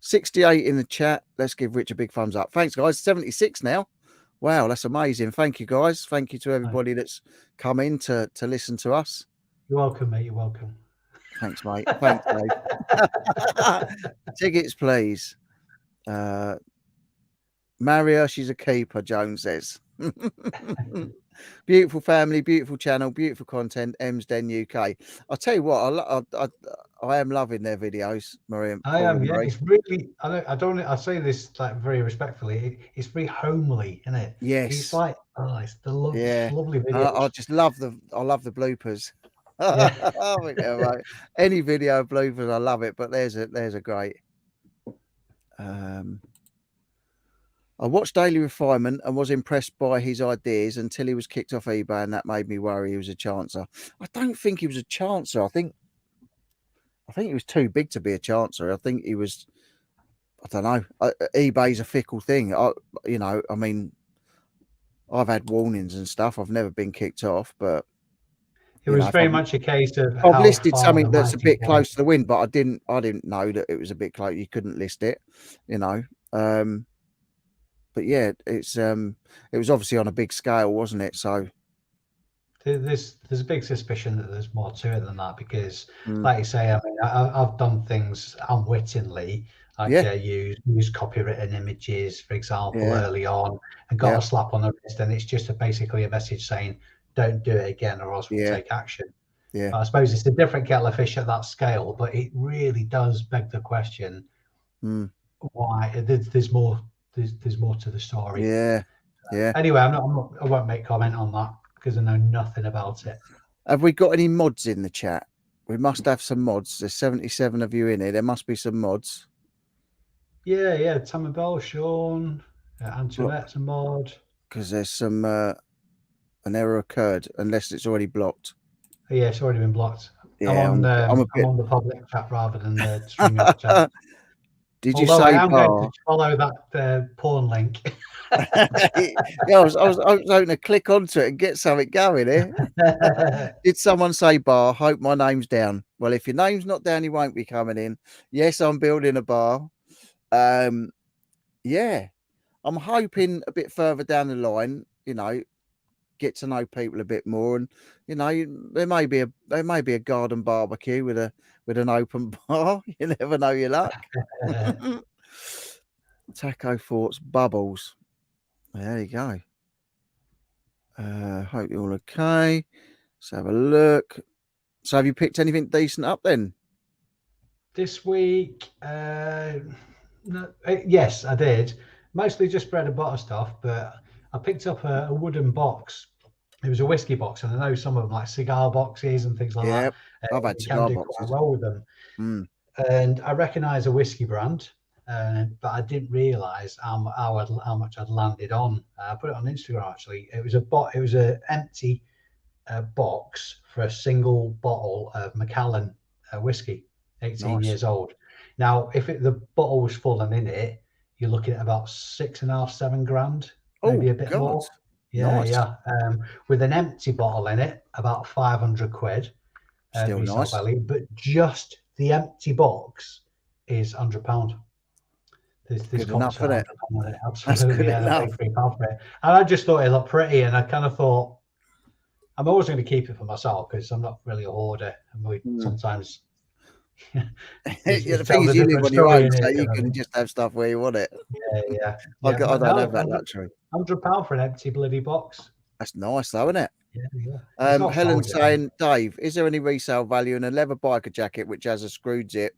68 in the chat. Let's give Rich a big thumbs up. Thanks, guys. 76 now. Wow, that's amazing. Thank you, guys. Thank you to everybody that's come in to listen to us. You're welcome, mate. You're welcome. Thanks, mate. Thanks, Dave. Tickets, please. Maria, she's a keeper, Jones says. Beautiful family, beautiful channel, beautiful content. Emsden UK. I'll tell you what, I am loving their videos, Maria. I am, yeah. It's really, I say this like very respectfully. It's very homely, isn't it? It's Yes. like, oh, it's Yeah. lovely I videos. just love the bloopers. Yeah. Right. Any video of bloopers, I love it. But there's a great. I watched Daily Refinement and was impressed by his ideas until he was kicked off eBay, and that made me worry he was a chancer. I don't think he was a chancer. I think he was too big to be a chancer. I think he was. I don't know. eBay's a fickle thing. I mean, I've had warnings and stuff. I've never been kicked off, but It if was very much a case of I've how listed far the something that's a mighty bit fall. close to the wind, but I didn't know that it was a bit close. You couldn't list it, you know. But yeah, it was obviously on a big scale, wasn't it? So There's a big suspicion that there's more to it than that because, mm, like you say, I mean, I've done things unwittingly, like yeah, use copywritten images, for example, yeah, early on, and got yeah, a slap on the wrist, and it's just basically a message saying, "Don't do it again, or else we'll yeah, take action." yeah, I suppose it's a different kettle of fish at that scale, but it really does beg the question: mm, why? There's more. There's more to the story. yeah, yeah. Anyway, I won't make comment on that because I know nothing about it. Have we got any mods in the chat? We must have some mods. There's 77 of you in here. There must be some mods. Yeah. Tam and Bell, Sean, Antoinette's a mod. Because there's some an error occurred unless it's already blocked. Yeah, it's already been blocked. Yeah, I'm a I'm bit. on the public chat rather than the StreamYard chat. Did you Although I say am going to bar? follow that porn link. Yeah, I was hoping to click onto it and get something going here. Did someone say bar? Hope my name's down. Well, if your name's not down, you won't be coming in. Yes, I'm building a bar. Yeah, I'm hoping a bit further down the line, get to know people a bit more, and there may be a garden barbecue with an open bar. You never know your luck. Taco Forts Bubbles. There you go. Hope you're all okay. Let's have a look. So, have you picked anything decent up then? This week, yes, I did. Mostly just bread and butter stuff, but I picked up a wooden box. It was a whiskey box, and I know some of them like cigar boxes and things like Yeah, that. I've had You can cigar do quite boxes. well with them. Mm. And I recognise a whiskey brand, but I didn't realise how much I'd landed on. I put it on Instagram actually. It was a empty box for a single bottle of Macallan whiskey, 18 Nice. years old. Now, if the bottle was full and in it, you're looking at about 6.5, 7 grand, maybe Oh a bit God, more. Yeah, nice. yeah. With an empty bottle in it, about 500 quid Still resale nice. value, but just the empty box is £100. There's Good comments enough, for isn't it? £100 on it, That's good absolutely, and I enough. paid £3 for it. And I just thought it looked pretty, and I kind of thought, I'm always going to keep it for myself because I'm not really a hoarder. And we Mm. sometimes Yeah, it the thing tells is, a you live different on your story own, in so it. you You know what I can mean? just have stuff where you want it. Yeah. I But don't no, have that luxury. £100 for an empty bloody box. That's nice, though, isn't it? Yeah. It's Helen's nostalgia. saying, Dave, is there any resale value in a leather biker jacket which has a screw zip?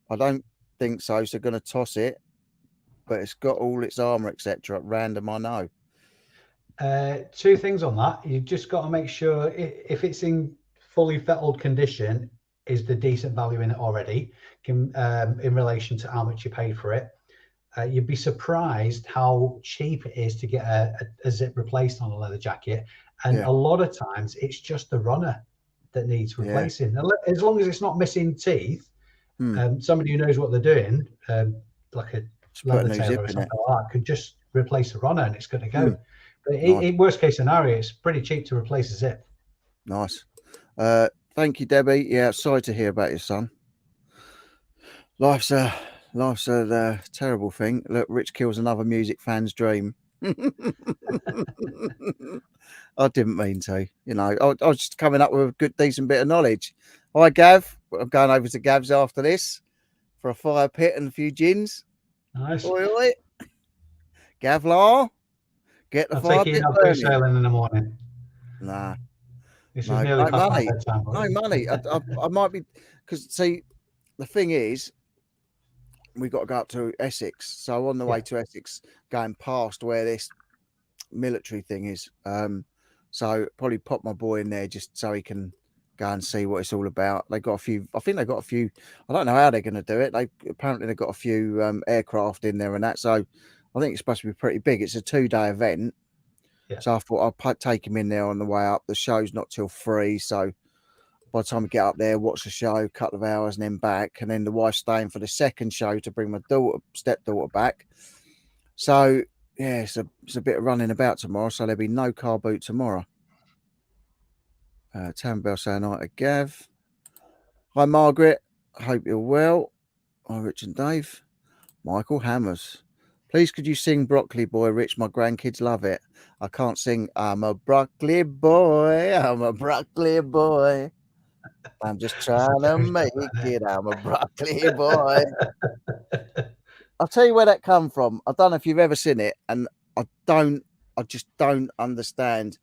I don't think so. So, going to toss it. but it's got all its armor, etc. At random, I know. Two things on that. You've just got to make sure if it's in fully fettled condition, is the decent value in it already in relation to how much you paid for it. You'd be surprised how cheap it is to get a zip replaced on a leather jacket. And Yeah, a lot of times it's just the runner that needs yeah. replacing. As long as it's not missing teeth, Hmm. somebody who knows what they're doing, like a Just put a leather new tailor zip or in it. something like that, could just replace the runner and it's good to Hmm. go. But Nice, in worst case scenario, it's pretty cheap to replace a zip. nice. Thank you, Debbie. Yeah, sorry to hear about your son. Life's a life's a terrible thing. Look, Rich kills another music fan's dream. I didn't mean to. I was just coming up with a good, decent bit of knowledge. Hi, Gav. I'm going over to Gav's after this for a fire pit and a few gins. Nice. Oi, oi. Gav Law, get the I'll take fire it you're pit not boots burning. sailing in the morning. Nah, This is no, nearly no past my money. bedtime. No money. I might be, because see, the thing is, we got to go up to Essex. So on the way Yeah, to Essex, going past where this military thing is. So probably pop my boy in there just so he can go and see what it's all about. They got a few. I think they got a few. I don't know how they're going to do it. They got a few aircraft in there and that. So I think it's supposed to be pretty big. It's a 2-day event. yeah. So I thought I'd take him in there on the way up. The show's not till 3, so by the time we get up there, watch the show, a couple of hours, and then back. And then the wife's staying for the second show to bring my stepdaughter back. So yeah, it's a bit of running about tomorrow. So there'll be no car boot tomorrow. Tam Bell saying hi to Gav. Hi Margaret. Hope you're well. Hi Rich and Dave. Michael Hammers. Please could you sing Broccoli Boy, Rich? My grandkids love it. I can't sing I'm a broccoli boy. I'm a broccoli boy. I'm just That's a trying to make showstopper, it. I'm a broccoli boy. I'll tell you where that come from. I don't know if you've ever seen it, and I just don't understand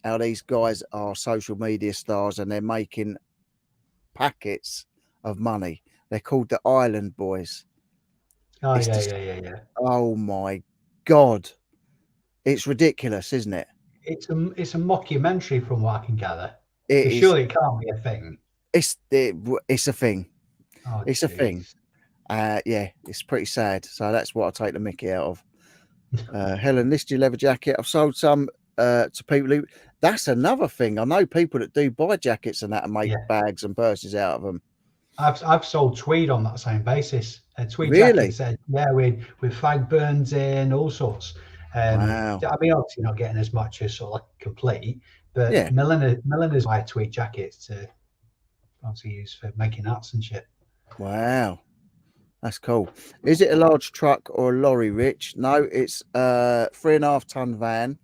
how these guys are social media stars and they're making packets of money. They're called the Island Boys. Oh It's yeah, just, yeah, yeah, yeah. oh my God. It's ridiculous, isn't it? It's a mockumentary from what I can gather. It So is, surely it can't be a thing. it's a thing. Oh It's a thing. jeez. Yeah, it's pretty sad. So that's what I take the mickey out of. Helen, this your leather jacket. I've sold some to people who. That's another thing. I know people that do buy jackets and that and make Yeah. bags and purses out of them. I've sold tweed on that same basis. Tweed Really? jackets, yeah, with fag burns in, all sorts. Wow. I mean, obviously not getting as much as sort of like complete, but Yeah. milliners buy tweed jackets to obviously use for making hats and shit. Wow. That's cool. Is it a large truck or a lorry, Rich? No, it's a 3.5 ton van.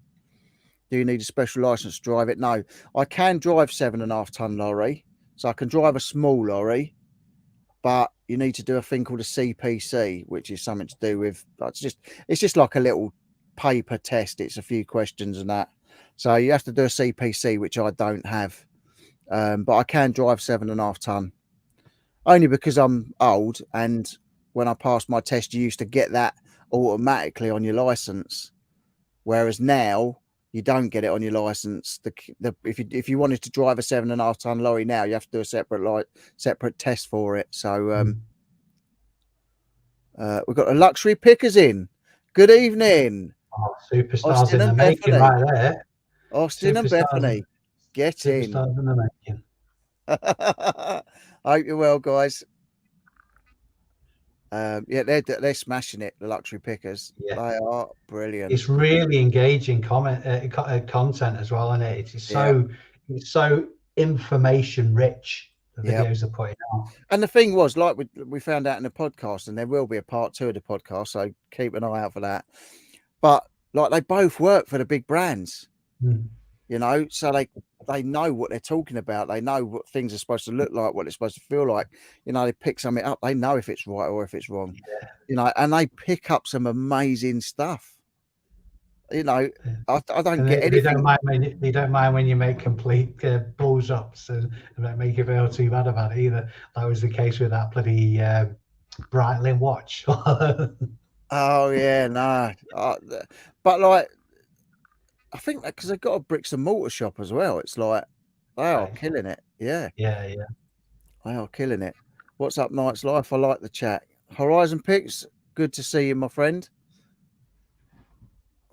Do you need a special license to drive it? No, I can drive 7.5 ton lorry, so I can drive a small lorry, but you need to do a thing called a CPC, which is something to do with it's just like a little paper test. It's a few questions and that. So you have to do a CPC, which I don't have, but I can drive 7.5 ton only because I'm old and when I passed my test, you used to get that automatically on your license, whereas now you don't get it on your license. If you wanted to drive a 7.5 ton lorry now, you have to do a separate test for it. So we've got the luxury pickers in. Good evening, Oh, superstars Austin in the and making Bethany. right there. Austin and Superstars, Bethany, get in. superstars in the making. I hope you're well, guys. Yeah, they're smashing it. The luxury pickers, Yeah. they are brilliant. It's really engaging content as well, and Yeah, it's so information rich. The yeah. videos are putting out. And the thing was, like we found out in the podcast, and there will be a part 2 of the podcast, so keep an eye out for that. But like they both work for the big brands, Mm. so they know what they're talking about. They know what things are supposed to look like, what it's supposed to feel like. They pick something up. They know if it's right or if it's wrong. And they pick up some amazing stuff. I don't And get they don't anything. mind when you make complete balls ups and don't make you feel too bad about it either. That was the case with that bloody Breitling watch. Oh yeah, no. But like, I think that because they've got a bricks and mortar shop as well. It's like they are Right. killing it. Yeah, Yeah, yeah. they are killing it. What's up, Night's Life? I like the chat. Horizon Picks, good to see you, my friend.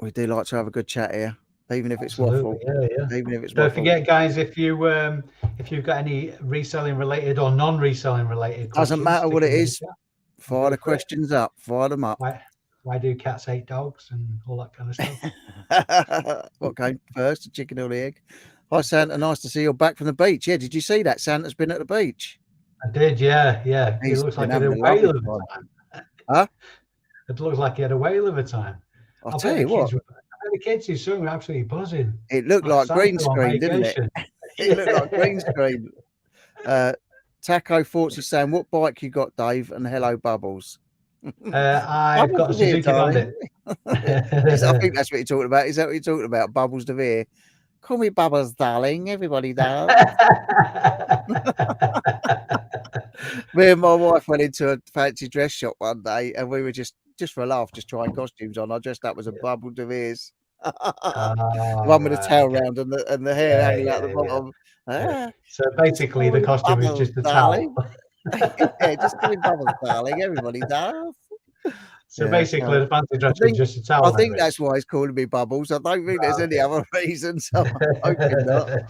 We do like to have a good chat here, even if it's Absolutely. waffle. Yeah, yeah. Even if it's Don't waffle. forget, guys, if you've got any reselling related or non-reselling related Doesn't questions, matter stick what it them in the is. chat. We'll Fire go the for it. questions up. Fire them up. Why do cats hate dogs and all that kind of stuff? What came first, the chicken or the egg? Hi, Santa. Nice to see you're back from the beach. Yeah, did you see that? Santa's been at the beach. I did, yeah, yeah. It He's looks been like he had having a a whale lovely of time. a time. Huh? It looks like he had a whale of a time. I'll I bet tell the you what, kids were. I bet the kids who saw were absolutely buzzing. it looked Like like green Santa on screen, didn't it? vacation. It looked like Yeah. green screen. Uh, Taco Thoughts is saying, what bike you got, Dave? And hello, Bubbles. I've Bubbles got a Devere, Suzuki darling. Bandit. I think that's what you're talking about. Is that what you're talking about? Bubbles Devere. Call me Bubbles, darling. Everybody does. Me and my wife went into a fancy dress shop one day, and we were just for a laugh, just trying costumes on. I dressed up as a Bubble Devere's. The Oh, one with the right. tail Okay. round and the hair Yeah, hanging out the yeah, yeah. bottom. Yeah. Ah, So just basically, call the me costume was Bubbles, just a towel. darling. Yeah, just call me Bubbles, darling. Everybody does. So Yeah, basically, so the fancy I dress was think just a I towel then, think really. that's why he's calling me Bubbles. I don't think there's any Right, other reason, so I'm hoping not. okay.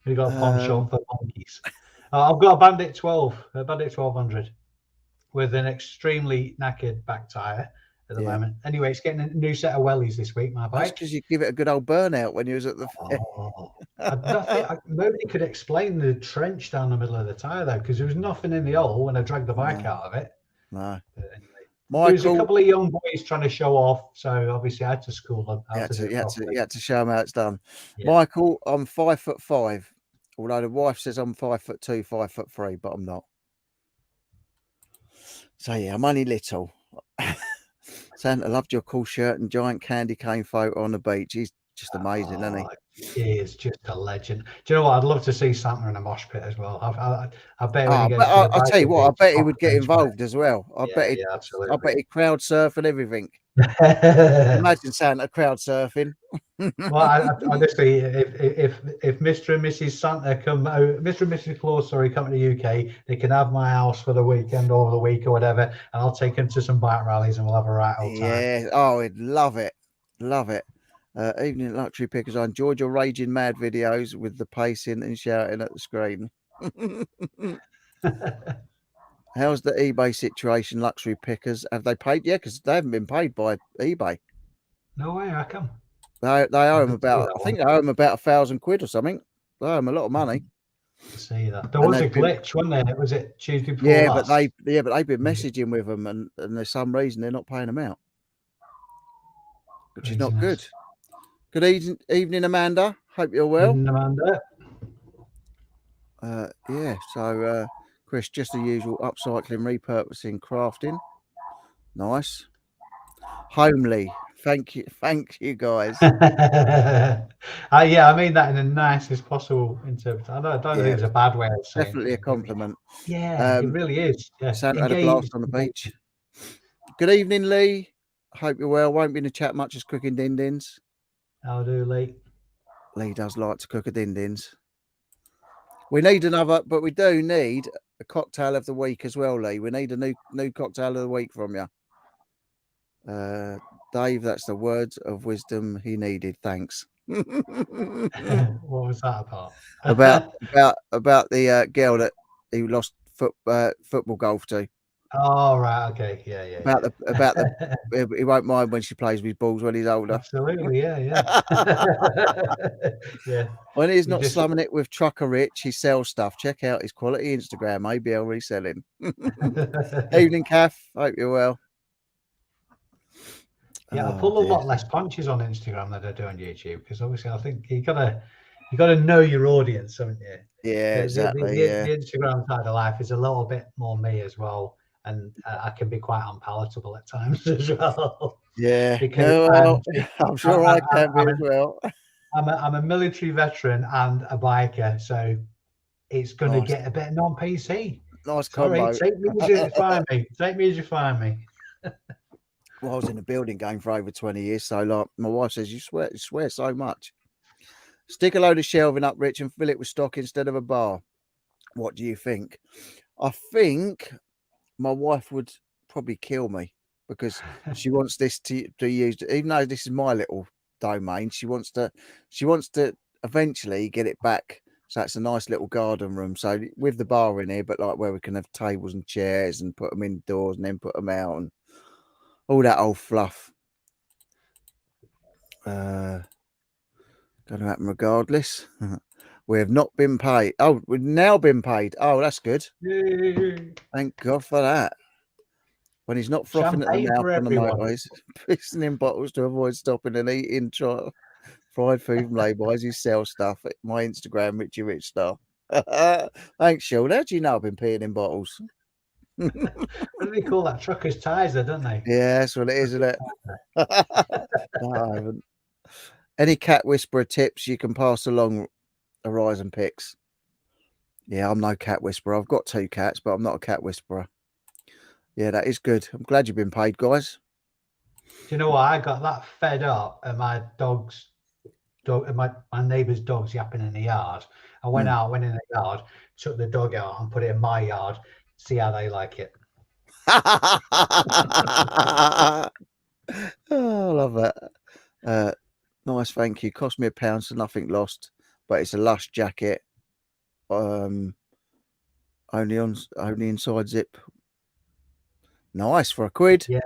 We got a Um, penchant for monkeys. I've got a Bandit 12, a Bandit 1200 with an extremely knackered back tyre at the yeah. moment. Anyway, it's getting a new set of wellies this week, my That's bike. because you give it a good old burnout when you was at the fair. Oh, nobody could explain the trench down the middle of the tyre though, because there was nothing in the hole when I dragged the bike No, out of it. no. But anyway, there was a Michael, couple of young boys trying to show off, so obviously I had to school them you how had to do to, it properly. you had to show him how it's done. Yeah. Michael, I'm 5'5", although the wife says I'm 5'2", 5'3", but I'm not. So yeah, I'm only little. Santa loved your cool shirt and giant candy cane photo on the beach. He's just amazing, isn't Oh, he? he is just a legend. Do you know what? I'd love to see Santa in a mosh pit as well. I bet when he Ah, but goes to the I'll tell you biker what, I beach, bet he proper would get bench wear. involved as well. Yeah, yeah, I absolutely. bet he'd crowd surf and everything. Imagine Santa crowd surfing. Well, honestly, if Mr. and Mrs. Santa come, Mr. and Mrs. Claus, sorry, come to the UK, they can have my house for the weekend or the week or whatever, and I'll take them to some bike rallies and we'll have a right old time. Yeah. Oh, he'd love it. Love it. Evening luxury pickers. I enjoyed your raging mad videos with the pacing and shouting at the screen. How's the eBay situation, luxury pickers? Have they paid? Yeah, because they haven't been paid by eBay. No way, I come. They I owe him didn't see about. that I one. think they owe him about £1,000 or something. They owe him a lot of money, To see that. There and was a they've been. glitch, wasn't there? Was it Tuesday before Yeah, last? but they've been messaging with them, and there's some reason they're not paying them out, which is not good. Craziness. Good evening, Amanda. Hope you're well. Evening, Amanda. Yeah. So, Chris, just the usual upcycling, repurposing, crafting. Nice. Homely. Thank you, guys. Yeah, I mean that in the nicest possible interpretation. I don't think Yeah, it's a bad way of saying definitely a it. compliment. Yeah, it really is. Yeah, Santa had a blast engaged. on the beach. Good evening, Lee. Hope you're well. Won't be in the chat much as cooking din dins. I'll do late. Lee does like to cook a din dins. We need another, but we do need a cocktail of the week as well, Lee. We need a new cocktail of the week from you. Dave, that's the words of wisdom he needed. Thanks. What was that about? about the girl that he lost football golf to. Oh, right. Okay. Yeah, yeah, About the yeah. he won't mind when she plays with balls when he's older. Absolutely. Yeah, yeah. Yeah. When he's You not just. slumming it with Trucker Rich, he sells stuff. Check out his quality Instagram, ABL Reselling. Evening, Kath. Hope you're well. Yeah, I Oh pull a dear. lot less punches on Instagram than I do on YouTube because obviously I think you gotta know your audience, haven't you? Yeah, exactly. The Yeah, Instagram side of life is a little bit more me as well, and I can be quite unpalatable at times as well yeah. because Yeah, well, I'm sure I can be I'm as well. I'm a military veteran and a biker, so it's going to Nice, get a bit non-PC. nice Sorry, combo. take me as you find me. Take me as you find me. Well, I was in the building game for over 20 years, so like my wife says, you swear so much. Stick a load of shelving up, Rich, and fill it with stock instead of a bar. What do you think? I think my wife would probably kill me because she wants this to use, even though this is my little domain. She wants to eventually get it back. So it's a nice little garden room. So with the bar in here, but like where we can have tables and chairs and put them indoors and then put them out and all that old fluff. Going to happen regardless. We have not been paid. Oh, we've now been paid. Oh, that's good. Yay. Thank God for that. When he's not frothing at the Champagne mouth for on the everyone. motorways, pissing in bottles to avoid stopping and eating fried food from laybys. He sells stuff at my Instagram, Richie Rich Star. Thanks, Sean. How do you know I've been peeing in bottles? What do they call that? Truckers' ties, don't they? Yeah, that's what it is, isn't it? No, I haven't. Any cat whisperer tips you can pass along, Horizon Picks? Yeah, I'm no cat whisperer. I've got 2 cats, but I'm not a cat whisperer. Yeah, that is good. I'm glad you've been paid, guys. Do you know what? I got that fed up at my neighbour's dogs yapping in the yard. I went in the yard, took the dog out and put it in my yard, see how they like it. Oh, I love that. Nice, thank you. Cost me £1, so nothing lost. But it's a Lush jacket. Only inside zip. Nice for £1. Yeah,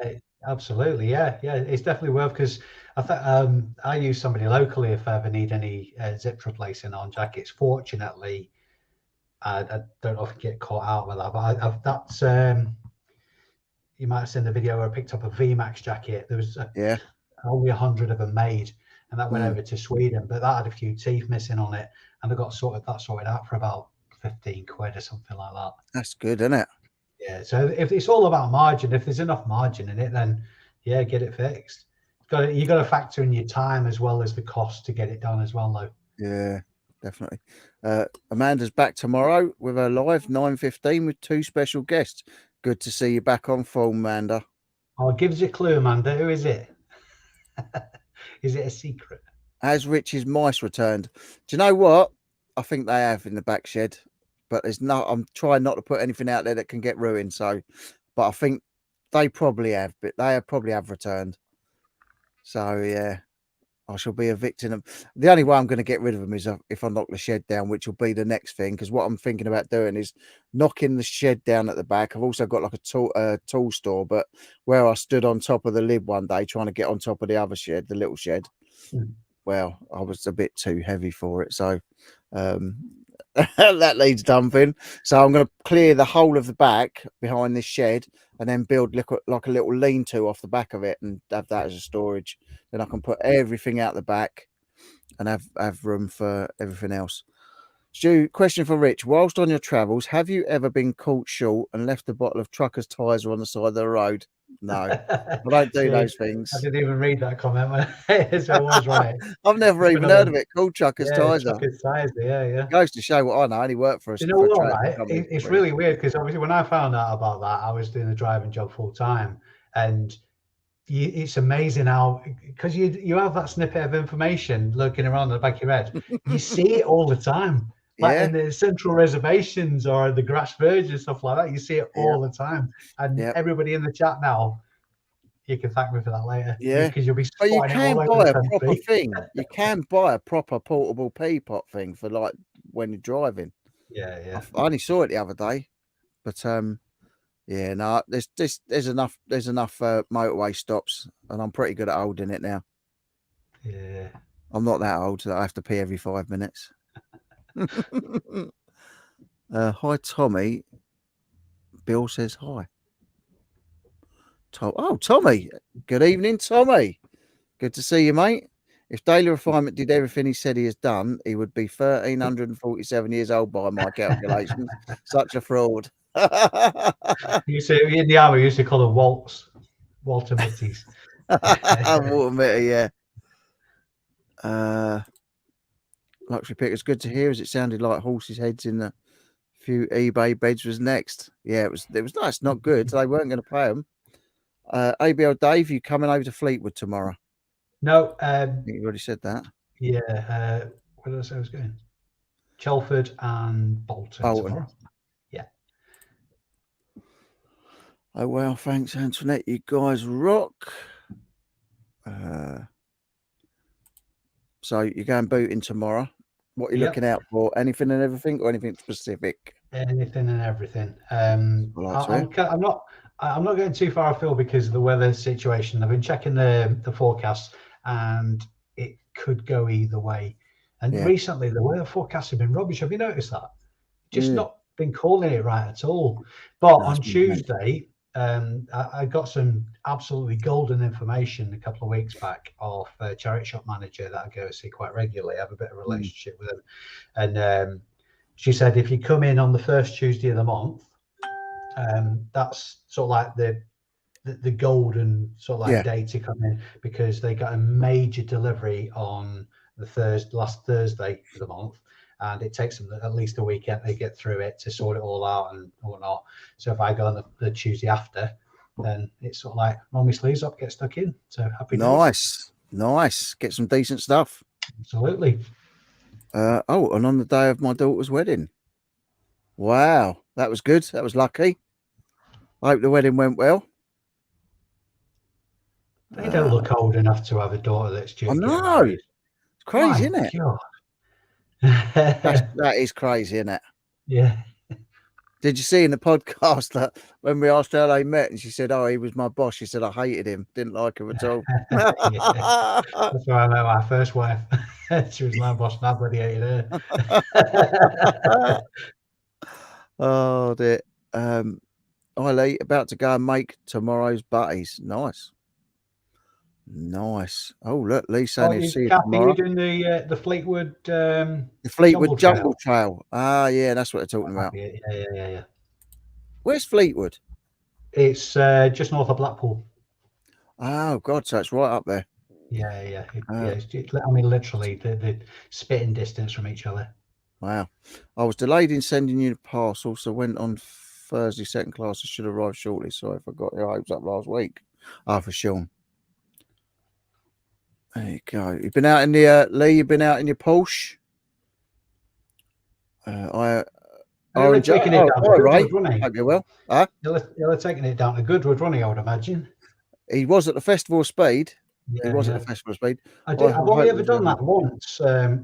absolutely. Yeah, it's definitely worth, because I use somebody locally if I ever need any zip replacing on jackets. Fortunately, I don't often get caught out with that. But that's you might have seen the video where I picked up a VMAX jacket. There was Yeah. only 100 of them made, and that went Mm. over to Sweden. But that had a few teeth missing on it, and they got sorted out for about 15 quid or something like that. That's good, isn't it? Yeah. So if it's all about margin, if there's enough margin in it, then yeah, get it fixed. You got to factor in your time as well as the cost to get it done as well, though. Yeah, definitely. Amanda's back tomorrow with her live 9:15 with 2 special guests. Good to see you back on phone, Amanda. Oh, give us a clue, Amanda. Who is it? Is it a secret? Has Rich's mice returned? Do you know what? I think they have in the back shed, but I'm trying not to put anything out there that can get ruined. So, but I think they probably have, but probably have returned. So yeah, I shall be evicting them. The only way I'm going to get rid of them is if I knock the shed down, which will be the next thing. Because what I'm thinking about doing is knocking the shed down at the back. I've also got like a tool store, but where I stood on top of the lid one day trying to get on top of the other shed, the little shed. Well, I was a bit too heavy for it, so that needs dumping. So I'm going to clear the whole of the back behind this shed and then build like a little lean-to off the back of it and have that as a storage. Then I can put everything out the back and have room for everything else. Stu, question for Rich. Whilst on your travels, have you ever been caught short and left a bottle of trucker's Tizer on the side of the road? No, I don't do those things. I didn't even read that comment. So I was right. I've never even heard of it. Called Trucker's Tizer. Trucker's Tizer, yeah. Goes to show what I know. I only work for a, You know for a what, transport right? company. It's really weird, because obviously when I found out about that, I was doing the driving job full time, and it's amazing how, because you have that snippet of information lurking around the back of your head, you see it all the time. Like Yeah. in the central reservations or the grass verge and stuff like that, you see it all the time. And everybody in the chat now, you can thank me for that later. Yeah. Because you'll be But you spotting it can all over buy the a proper country. thing. You can buy a proper portable pea pot thing for like when you're driving. Yeah. I only saw it the other day, but yeah, no, there's enough motorway stops, and I'm pretty good at holding it now. Yeah. I'm not that old that I have to pee every 5 minutes. Hi, Tommy. Bill says hi. Tommy. Good evening, Tommy. Good to see you, mate. If daily refinement did everything he said he has done, he would be 1,347 years old by my calculations. Such a fraud. You say in the army, we used to call them Walter Mitties. Water meter, yeah. Luxury pick. It's good to hear, as it sounded like horses' heads in a few eBay beds was next. Yeah, it was nice, not good. They weren't going to pay them. ABL Dave, you coming over to Fleetwood tomorrow? No, I think you already said that. yeah. Where did I say I was going? Chelford and Bolton tomorrow. Yeah. Oh well, thanks, Antoinette. You guys rock. So you're going booting tomorrow. What are you looking out for? Anything and everything, or anything specific? Anything and everything. I like to hear. I'm not going too far afield because of the weather situation. I've been checking the forecast, and it could go either way. And Yeah. recently, the weather forecasts have been rubbish. Have you noticed that? Just Mm. not been calling it right at all. But No, on it's been great. Tuesday, I got some absolutely golden information a couple of weeks back off a charity shop manager that I go see quite regularly. I have a bit of a relationship with him, and she said if you come in on the first Tuesday of the month, that's sort of like the golden sort of like Yeah. day to come in, because they got a major delivery on the last Thursday of the month, and it takes them at least a weekend to get through it to sort it all out and whatnot. So if I go on the Tuesday after, then it's sort of like roll my sleeves up, get stuck in. So happy days. Nice. Get some decent stuff. Absolutely. Oh, and on the day of my daughter's wedding. Wow, that was good. That was lucky. I hope the wedding went well. They don't look old enough to have a daughter that's due I to get know. married. It's crazy, My isn't it? God. That is crazy, isn't it? Yeah. Did you see in the podcast that when we asked how they met and she said, "Oh, he was my boss." She said, "I hated him, didn't like him at all." Yeah. That's why I met my first wife. She was my boss, and I bloody hated her. Oh dear. Lee, about to go and make tomorrow's butties. Nice. Oh look, Lee's saying he'll see you Kathy, you're tomorrow. doing the Fleetwood The Jumble Fleetwood Trail. Jumble Trail. Ah, yeah, that's what they're talking about. Yeah. Where's Fleetwood? It's just north of Blackpool. Oh God, so it's right up there. Yeah. I mean, literally the spitting distance from each other. Wow. I was delayed in sending you the parcel, so went on Thursday second class. I should arrive shortly. Sorry if I got your hopes up last week. For Sean. There you go. You've been out in the Lee. You've been out in your Porsche. They're taking it down to Ray. Goodwood, wasn't he? Hope you're well. Huh? They're taking it down to Goodwood, wasn't he? I would imagine. He was at the Festival of Speed. He was at Yeah. the Festival of Speed. I've I only hope ever he's done very that happy. once,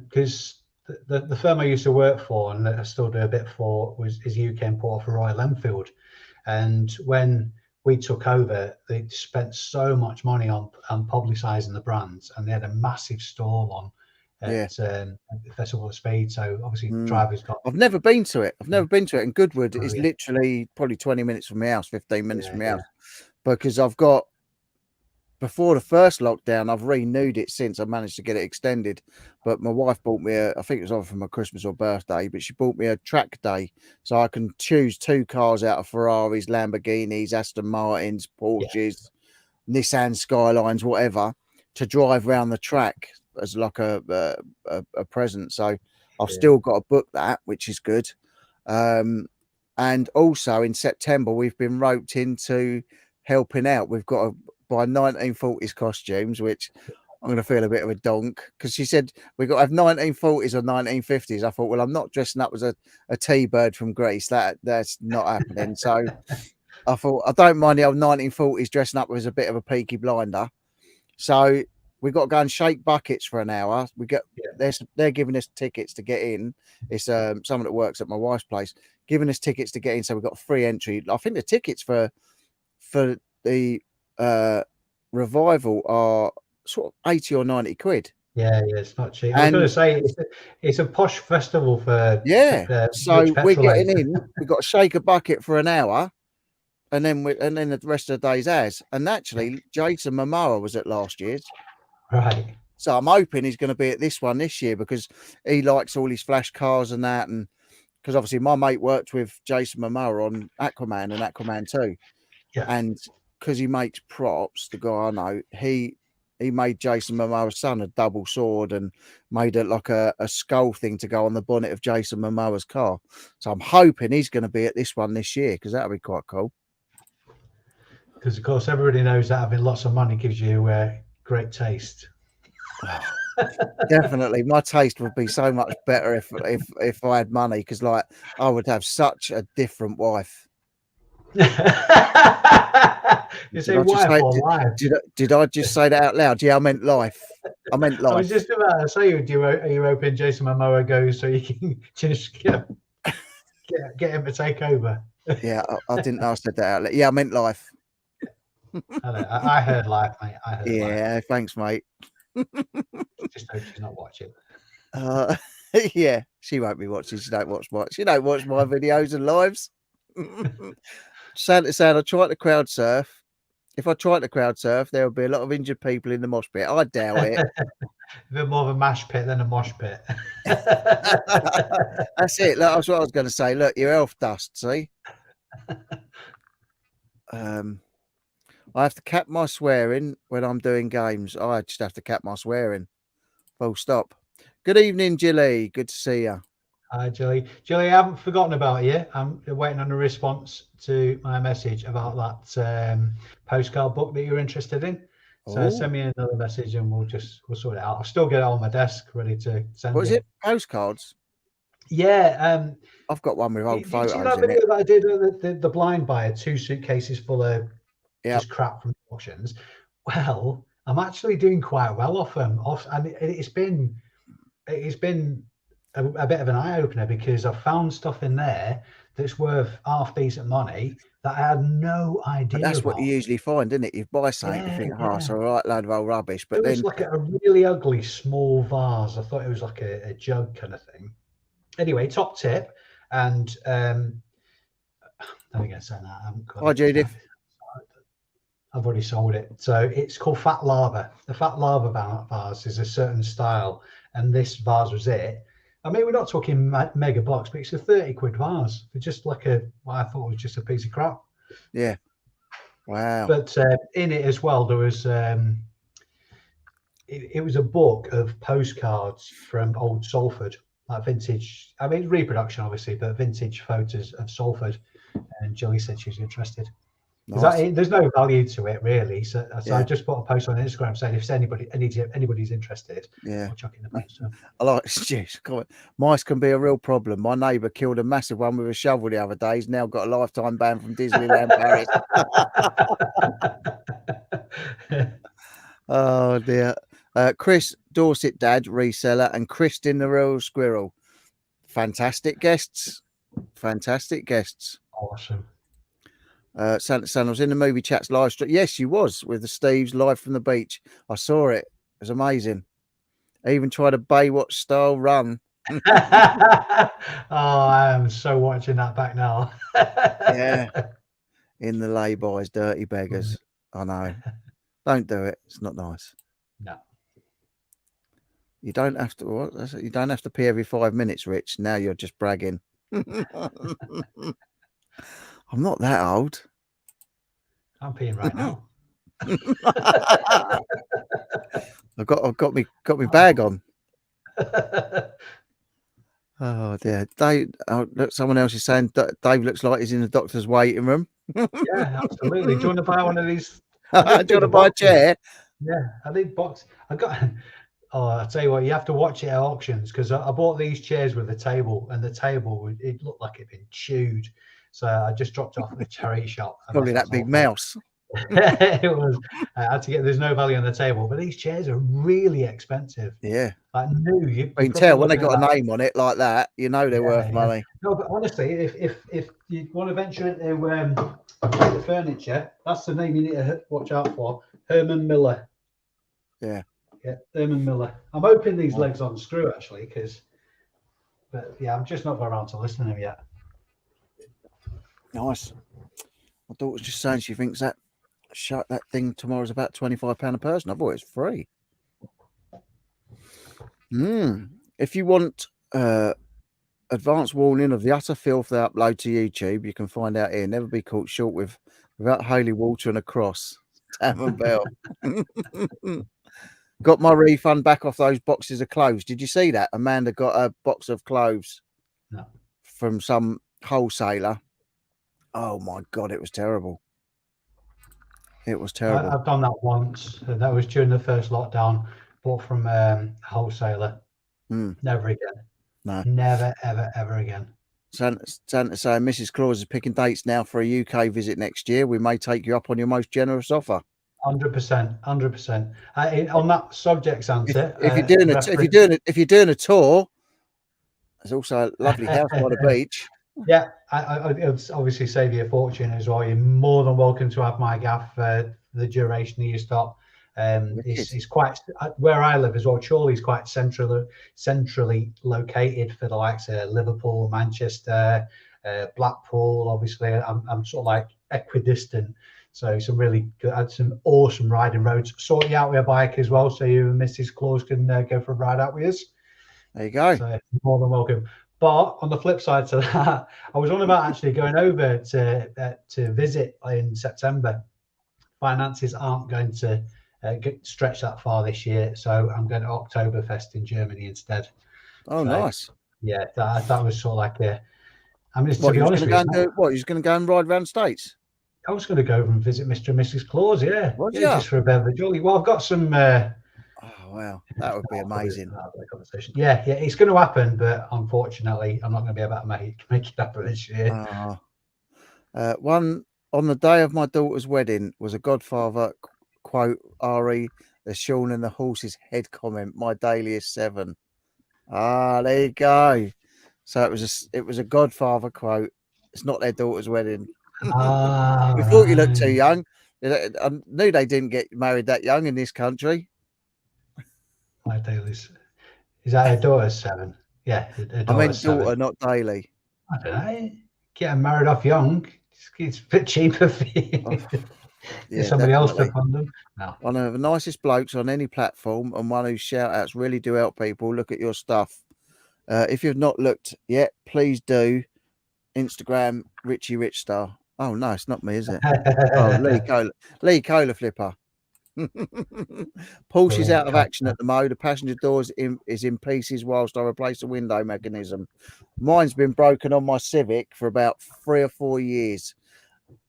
because the firm I used to work for and that I still do a bit for is UK importer for Royal Enfield. And when we took over, they spent so much money on publicising the brands, and they had a massive stall on at the Festival of Speed. So obviously drivers got. I've never been to it. And Goodwood is Yeah. literally probably 20 minutes from my house, 15 minutes from my Yeah. house, because I've got, before the first lockdown, I've renewed it since. I managed to get it extended, but my wife bought me I think it was either for my Christmas or birthday, but she bought me a track day so I can choose two cars out of Ferraris, Lamborghinis, Aston Martins, Porsches, Nissan Skylines, whatever, to drive around the track as like a present. So I've still got to book that, which is good. And also in September, we've been roped into helping out. We've got to buy 1940s costumes, which I'm going to feel a bit of a donk, because she said we've got to have 1940s or 1950s. I thought, well, I'm not dressing up as a T-bird from Greece. That's not happening. So I thought, I don't mind the old 1940s dressing up as a bit of a Peaky Blinder. So we got to go and shake buckets for an hour. They're giving us tickets to get in. It's someone that works at my wife's place giving us tickets to get in. So we've got free entry. I think the tickets for the revival are sort of 80 or 90 quid. Yeah, it's not cheap. I was going to say it's a posh festival for So we're petrol getting heads. in. We've got to shake a bucket for an hour, and then the rest of the day's ours. And actually, Jason Momoa was at last year's. Right. So I'm hoping he's going to be at this one this year, because he likes all his flash cars and that. And because obviously my mate worked with Jason Momoa on Aquaman and Aquaman 2. Yeah. And because he makes props, the guy I know, he made Jason Momoa's son a double sword and made it like a skull thing to go on the bonnet of Jason Momoa's car. So I'm hoping he's going to be at this one this year, because that'll be quite cool. Because, of course, everybody knows that having lots of money gives you great taste. Definitely, my taste would be so much better if I had money, because like I would have such a different wife. You Did say I just wife say or life? did I just say that out loud? Yeah, I meant life. I meant I was life. just about to say, are you hoping Jason Momoa goes so you can just get him to take over? Yeah, I didn't know I said that out loud. Yeah, I meant life. I heard life, mate. I heard life. Yeah, thanks, mate. Just hope she's not watching. Yeah, she won't be watching. She don't watch my videos and lives. Sad to say, I tried to crowd surf. If I tried to crowd surf, there would be a lot of injured people in the mosh pit. I doubt it. A bit more of a mash pit than a mosh pit. That's it. Look, that's what I was going to say. Look, your elf dust. See, I have to cap my swearing when I'm doing games. I just have to cap my swearing. Full stop. Good evening, Jilly. Good to see you. Hi, Julie. Julie, I haven't forgotten about you. I'm waiting on a response to my message about that postcard book that you're interested in. So Oh, send me another message and we'll sort it out. I'll still get it on my desk ready to send what is you. it? Postcards. Yeah. I've got one with old Did you see photos that in it. video that I did of the blind buyer, 2 suitcases full of Yep. just crap from auctions? Well, I'm actually doing quite well off them. And it's been a bit of an eye opener because I've found stuff in there that's worth half decent money that I had no But idea that's what you about. usually find, isn't it? You buy something, you Yeah, think, oh, it's yeah. a right load of old rubbish. But It was then, like a really ugly small vase. I thought it was like a jug kind of thing. Anyway, top tip, and I'm going to say that I haven't got hi, it. Judith. I've already sold it. So it's called Fat Lava. The Fat Lava vase is a certain style, and this vase was it. I mean, we're not talking mega box, but it's a 30 quid vase for just like what I thought was just a piece of crap. Yeah. Wow. But in it as well, there was it was a book of postcards from old Salford, like vintage. I mean, reproduction obviously, but vintage photos of Salford. And Julie said she was interested. Nice. There's no value to it really, so Yeah. I just put a post on Instagram saying if anybody's interested, Yeah. I'll chuck in the post. So. I like jeez, mice can be a real problem. My neighbour killed a massive one with a shovel the other day. He's now got a lifetime ban from Disneyland Paris. Oh dear. Chris Dorset Dad, reseller, and Kristin the Real Squirrel. Fantastic guests. Fantastic guests. Awesome. Santa San was in the movie chats live stream. Yes, you was with the Steves live from the beach. I saw it. It was amazing. I even tried a Baywatch style run. Oh, I am so watching that back now. Yeah. In the laybys, dirty beggars. I know. Don't do it. It's not nice. No. You don't have to. What? You don't have to pee every 5 minutes, Rich. Now you're just bragging. I'm not that old. I'm peeing right now. I've got me bag on. Oh dear, Dave. Oh, look, someone else is saying Dave looks like he's in the doctor's waiting room. Yeah, absolutely. Do you want to buy one of these? Do you want to buy a chair? Yeah, I need box. I got. Oh, I tell you what, you have to watch it at auctions because I bought these chairs with a table, and the table it looked like it'd been chewed. So I just dropped it off at the charity shop. Probably that big mouse. It was. I had to get. There's no value on the table, but these chairs are really expensive. Yeah, Like new. You can tell when they got a name on it like that. You know they're worth money. No, but honestly, if you want to venture into the furniture, that's the name you need to watch out for. Herman Miller. Yeah. Yeah, Herman Miller. I'm hoping these legs unscrew actually, but yeah, I'm just not got around to listening to them yet. Nice. My daughter's just saying she thinks that thing tomorrow's about £25 a person. I thought it's free. If you want advanced warning of the utter filth they upload to YouTube, you can find out here. Never be caught short without holy water and a cross. Tam and Bell. Got my refund back off those boxes of cloves. Did you see that? Amanda got a box of cloves from some wholesaler. Oh my God, it was terrible. It was terrible. I've done that once. That was during the first lockdown. Bought from a wholesaler. Mm, Never again. no. Never, ever, ever again. Santa saying Mrs. Claus is picking dates now for a UK visit next year. We may take you up on your most generous offer. 100%, 100%. On that subject, Santa, If you're doing reference. if you're doing a tour, there's also a lovely house by the beach. Yeah, it'll obviously save you a fortune as well. You're more than welcome to have my gaff for the duration of your stop. Wicked. It's quite where I live as well. Chorley's quite centrally located for the likes of Liverpool, Manchester, Blackpool. Obviously, I'm sort of like equidistant. So some really good, had some awesome riding roads. Sort you out with a bike as well, so you and Mrs. Claus can go for a ride out with us. There you go. So more than welcome. But on the flip side to that, I was on about actually going over to visit in September. Finances aren't going to stretch that far this year, so I'm going to Oktoberfest in Germany instead. Oh, So nice. yeah, that was sort of like a. I mean, to What be you was honest going to with go you, and do? What you was going to go and ride around states? I was going to go over and visit Mr. and Mrs. Claus. Yeah, Was yeah, ya? just for a bit of a jolly. Well, I've got some. Oh wow, that would be amazing. Conversation. Yeah, it's going to happen, but unfortunately, I'm not going to be able to make it happen this year. One on the day of my daughter's wedding was a Godfather quote. Ari, the Sean and the horse's head comment. My daily is 7. Ah, there you go. So it was a Godfather quote. It's not their daughter's wedding. Ah, We thought you looked too right. young. I knew they didn't get married that young in this country. My dailies. Is that her daughter's 7? Yeah, her I daughter's meant 7. daughter, not daily. I don't know. Getting married off young. It's a bit cheaper for Oh, you. Get yeah, somebody else to definitely. fund them. No. One of the nicest blokes on any platform, and one whose shout outs really do help people. Look at your stuff. If you've not looked yet, please do. Instagram Richie Rich Star. Oh no, it's not me, is it? Oh, Lee Cola Flipper. Porsche's out of action at the moment. The passenger door is in pieces whilst I replace the window mechanism. Mine's been broken on my Civic for about 3 or 4 years,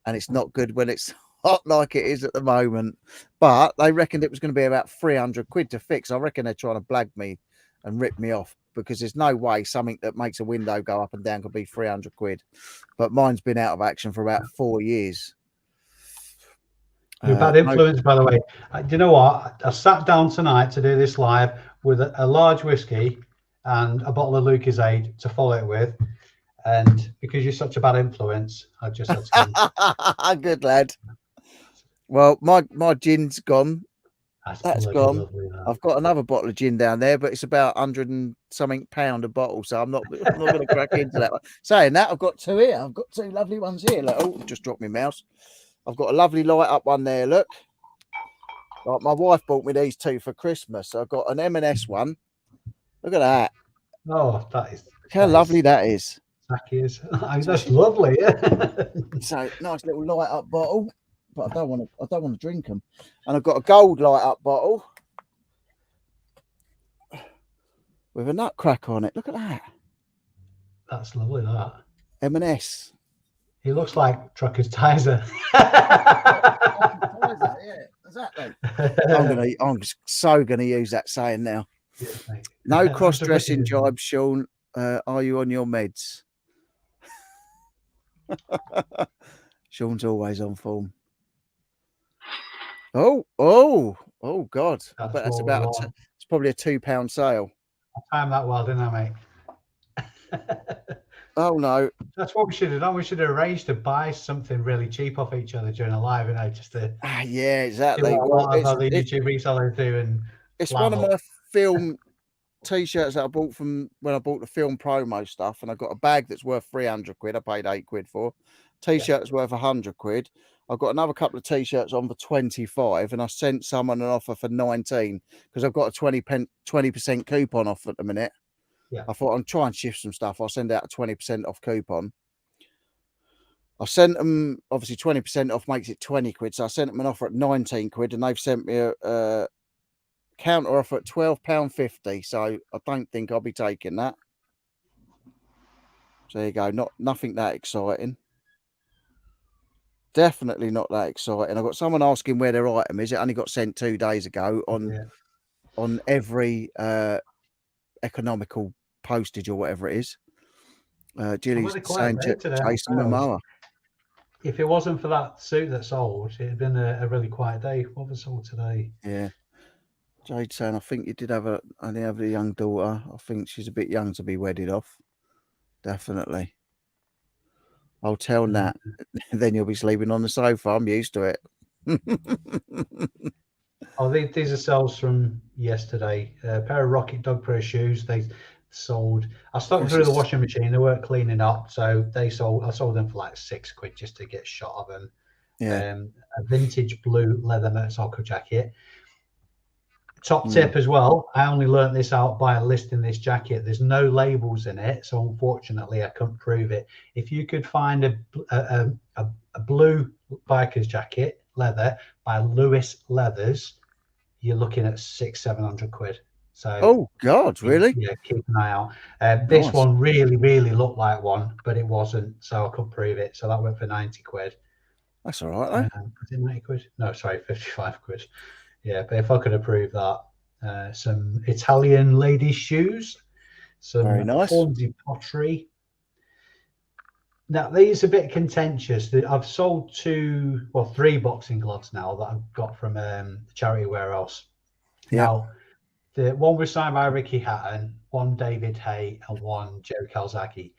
and it's not good when it's hot like it is at the moment. But they reckoned it was going to be about 300 quid to fix. I reckon they're trying to blag me and rip me off, because there's no way something that makes a window go up and down could be 300 quid. But mine's been out of action for about 4 years. You're a bad influence, by the way. Do you know what? I sat down tonight to do this live with a large whiskey and a bottle of Lucozade to follow it with. And because you're such a bad influence, I just had to come. Good lad. Well, my gin's gone. That's gone. Lovely, that. I've got another bottle of gin down there, but it's about 100 and something pound a bottle, so I'm not going to crack into that one. Saying that, I've got 2 here. I've got 2 lovely ones here. Look, oh, just dropped my mouse. I've got a lovely light up one there. Look, like my wife bought me these 2 for Christmas. So I've got an M&S one. Look at that. Oh, that is. Look how lovely that is. Is. That's lovely. Yeah. So nice little light up bottle, but I don't want to drink them. And I've got a gold light up bottle with a nutcracker on it. Look at that. That's lovely. That M&S. He looks like Trucker's Tizer. Yeah, exactly. I'm so gonna use that saying now. Yes, no cross-dressing jibes, Sean. Are you on your meds? Sean's always on form. Oh God! I bet that's about it's probably a £2 sale. I timed that well, didn't I, mate? Oh no! That's what we should have done. We should have arranged to buy something really cheap off each other during a live, just to. Yeah, exactly. Well, a lot of the YouTube resellers do, and it's one of my film T-shirts that I bought from when I bought the film promo stuff, and I got a bag that's worth 300 quid. I paid 8 quid for. T-shirt that's worth 100 quid. I've got another couple of T-shirts on for 25, and I sent someone an offer for 19 because I've got a 20% coupon off at the minute. Yeah. I thought I'll try and shift some stuff. I'll send out a 20% off coupon. I sent them, obviously 20% off makes it 20 quid. So I sent them an offer at 19 quid, and they've sent me a counter offer at £12.50. So I don't think I'll be taking that. So there you go. Nothing that exciting. definitely not that exciting. I've got someone asking where their item is. It only got sent 2 days ago Yeah. on every economical postage or whatever it is. I've Gilly's had a quiet saying day today on Jason sales. Momoa. If it wasn't for that suit that sold, it'd have been a really quiet day. What was sold today? Yeah. Jade saying, I think you did only have a young daughter. I think she's a bit young to be wedded off. Definitely. I'll tell Nat. Then you'll be sleeping on the sofa. I'm used to it. Oh, these are sales from yesterday. A pair of Rocket Dog pair of shoes. They sold. I stuck them Chris through the is, washing machine. They weren't cleaning up, so they sold. I sold them for like £6 just to get a shot of them. yeah. A vintage blue leather motorcycle jacket. Top Mm. tip as well. I only learnt this out by listing this jacket. There's no labels in it, so unfortunately I couldn't prove it. If you could find a blue biker's jacket leather by Lewis Leathers, you're looking at £600-700. So Oh, God, really? yeah, keep an eye out. This Nice. one really looked like one, but it wasn't, so I couldn't prove it. So that went for £90. That's all right, though. Was it £90? No, sorry, £55. Yeah, but if I could approve that, some Italian ladies' shoes, Very some nice. Hornsey pottery. Now, these are a bit contentious. I've sold three boxing gloves now that I've got from the charity warehouse. Yep. Now, the one was signed by Ricky Hatton, one David Hay, and one Joe Calzaghe.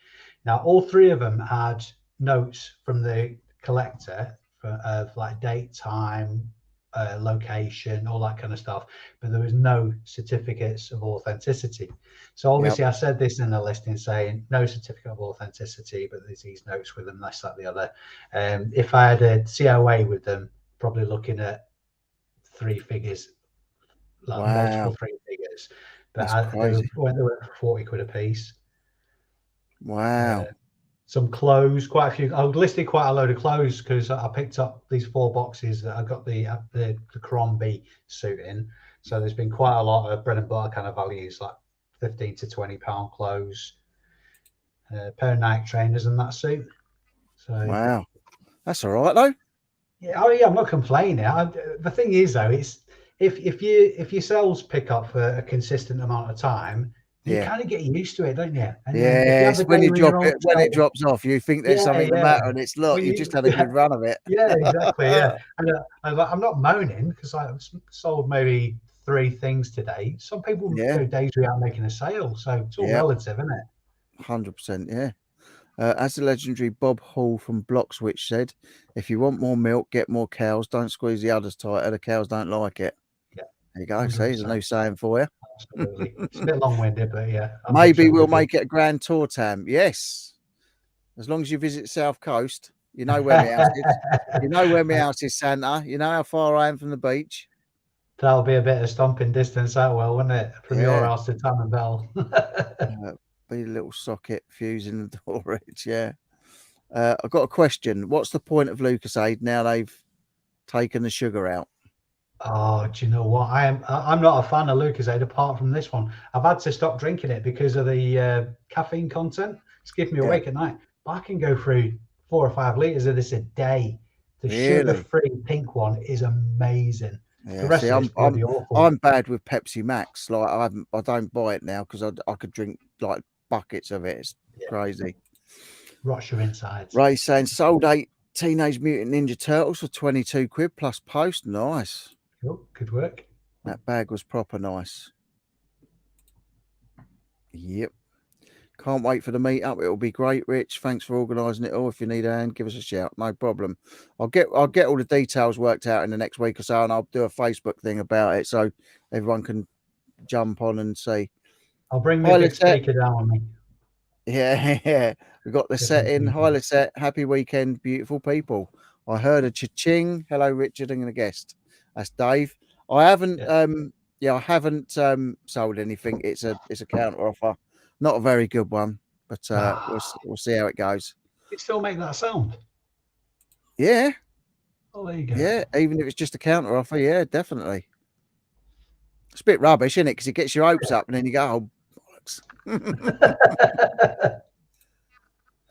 Now, all three of them had notes from the collector of like date, time, location, all that kind of stuff, but there was no certificates of authenticity. So obviously, I said this in the listing saying no certificate of authenticity, but there's these notes with them, this, that, the other. If I had a COA with them, probably looking at 3 figures, like multiple Wow. 3 figures, That's but they were crazy. for £40 a piece. Wow. Some clothes, quite a few. I listed quite a load of clothes because I picked up these 4 boxes that I got the Crombie suit in. So there's been quite a lot of bread and butter kind of values, like £15 to £20 clothes, a pair of Nike trainers, and that suit. So Wow. That's all right, though. yeah, I'm not complaining. The thing is, though, it's if your sales pick up for a consistent amount of time, you Yeah. kind of get used to it, don't you? And then if you have Yes. a day when you're on When it sale, drops off, you think there's yeah, something the yeah. matter, and it's look, Well, you just had a good run of it. yeah, exactly, yeah. And I'm not moaning because I've sold maybe 3 things today. Some people Yeah. go days without making a sale, so it's all Yeah. relative, isn't it? 100%. Yeah. As the legendary Bob Hall from Blockswitch said, if you want more milk, get more cows. Don't squeeze the udders tighter. The cows don't like it. Yeah, There you go. See, there's a 100%. new saying for you. Absolutely. It's a bit long-winded, but yeah, I'm Maybe 100% we'll with you. make it a grand tour, Tam. Yes. As long as you visit South Coast, you know where my house is. You know where my house is, Santa. You know how far I am from the beach. That'll be a bit of stomping distance, that will, wouldn't it? From your Yeah. house to Tam Bell. Be a little socket fuse in the door. Yeah. I've got a question. What's the point of Lucasade now they've taken the sugar out? Oh, do you know what? I'm not a fan of Lucozade apart from this one. I've had to stop drinking it because of the caffeine content. It's keeping me Yeah. awake at night. But I can go through 4 or 5 liters of this a day. The Really? sugar-free pink one is amazing. The Yeah. See, rest of it's bloody awful. I'm bad with Pepsi Max. Like I don't buy it now because I could drink like buckets of it. It's Yeah, crazy. rots your insides. Ray saying sold 8 Teenage Mutant Ninja Turtles for £22 plus post. Nice. Cool, good work. That bag was proper nice. Yep. Can't wait for the meetup. It'll be great, Rich. Thanks for organising it all. If you need a hand, give us a shout. No problem. I'll get all the details worked out in the next week or so, and I'll do a Facebook thing about it so everyone can jump on and see. I'll bring my Hi, big Lisette. speaker down with me. Yeah, yeah. We got the set in. Hi, Lisette. Happy weekend, beautiful people. I heard a cha-ching. Hello, Richard, and a guest. That's Dave. I haven't. I haven't sold anything. It's a counter offer. Not a very good one, but we'll see how it goes. You still make that sound? Yeah. Oh, there you go. Yeah, even if it's just a counter offer, yeah, definitely. It's a bit rubbish, isn't it? Because it gets your hopes up, and then you go, "Oh, bollocks."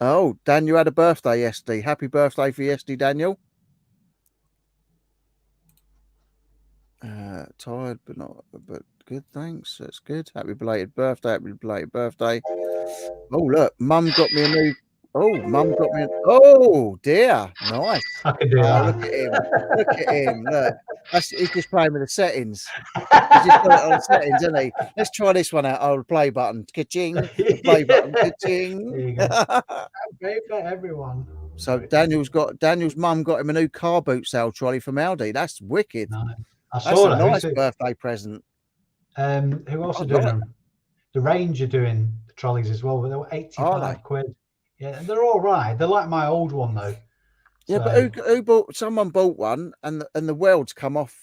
Oh, Dan, you had a birthday yesterday. Happy birthday for yesterday, Daniel. Tired, but good. Thanks. That's good. Happy belated birthday. Happy belated birthday. Oh look, Mum got me a new. Oh, Mum got me. Oh dear, nice. I can do Oh, look at him. Look at him. Look, he's just playing with the settings. He's just got it on settings, isn't he? Let's try this one out. Oh, the play button. Ka-ching. The play button. There Ka-ching. you go. Great for everyone. So Sorry. Daniel's mum got him a new car boot sale trolley from Aldi. That's wicked. No, I That's saw a that. nice birthday present. Who else are I'd doing like. them? The Range are doing the trolleys as well, but they were Are they? 85 quid. Yeah, they're all right. They're like my old one though. Yeah, but So who bought? Someone bought one, and the welds come off.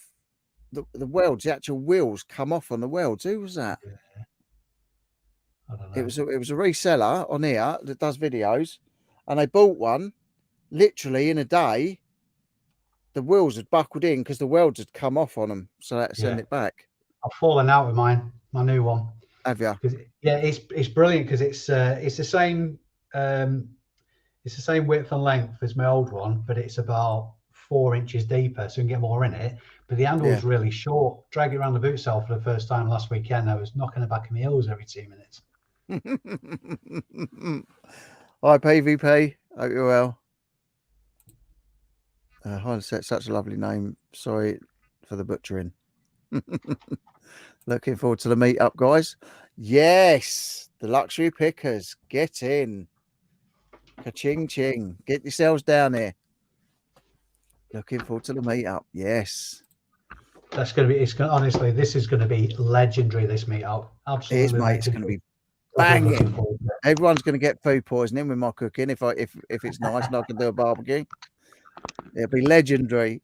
The welds, the actual wheels come off on the welds. Who was that? yeah, I don't It know. was a reseller on here that does videos, and they bought one. Literally in a day, the wheels had buckled in because the welds had come off on them, so they had to send Yeah, it back. I've fallen out with mine, my new one. Have you? Yeah, it's brilliant because it's the same it's the same width and length as my old one, but it's about 4 inches deeper, so you can get more in it. But the handle's Yeah. really short. Drag it around the boot cell for the first time last weekend. I was knocking the back of my heels every 2 minutes. Hi, PvP. Hope you're well. Hindset, such a lovely name. Sorry for the butchering. Looking forward to the meetup, guys. Yes, the luxury pickers. Get in. Ka-ching ching. Get yourselves down here. Looking forward to the meetup. Yes. That's going to be, honestly, this is going to be legendary, this meetup. It is, Absolutely mate. It's going to legendary. be I'm really looking banging. forward to it. Everyone's going to get food poisoning with my cooking if it's nice and I can do a barbecue. It'll be legendary.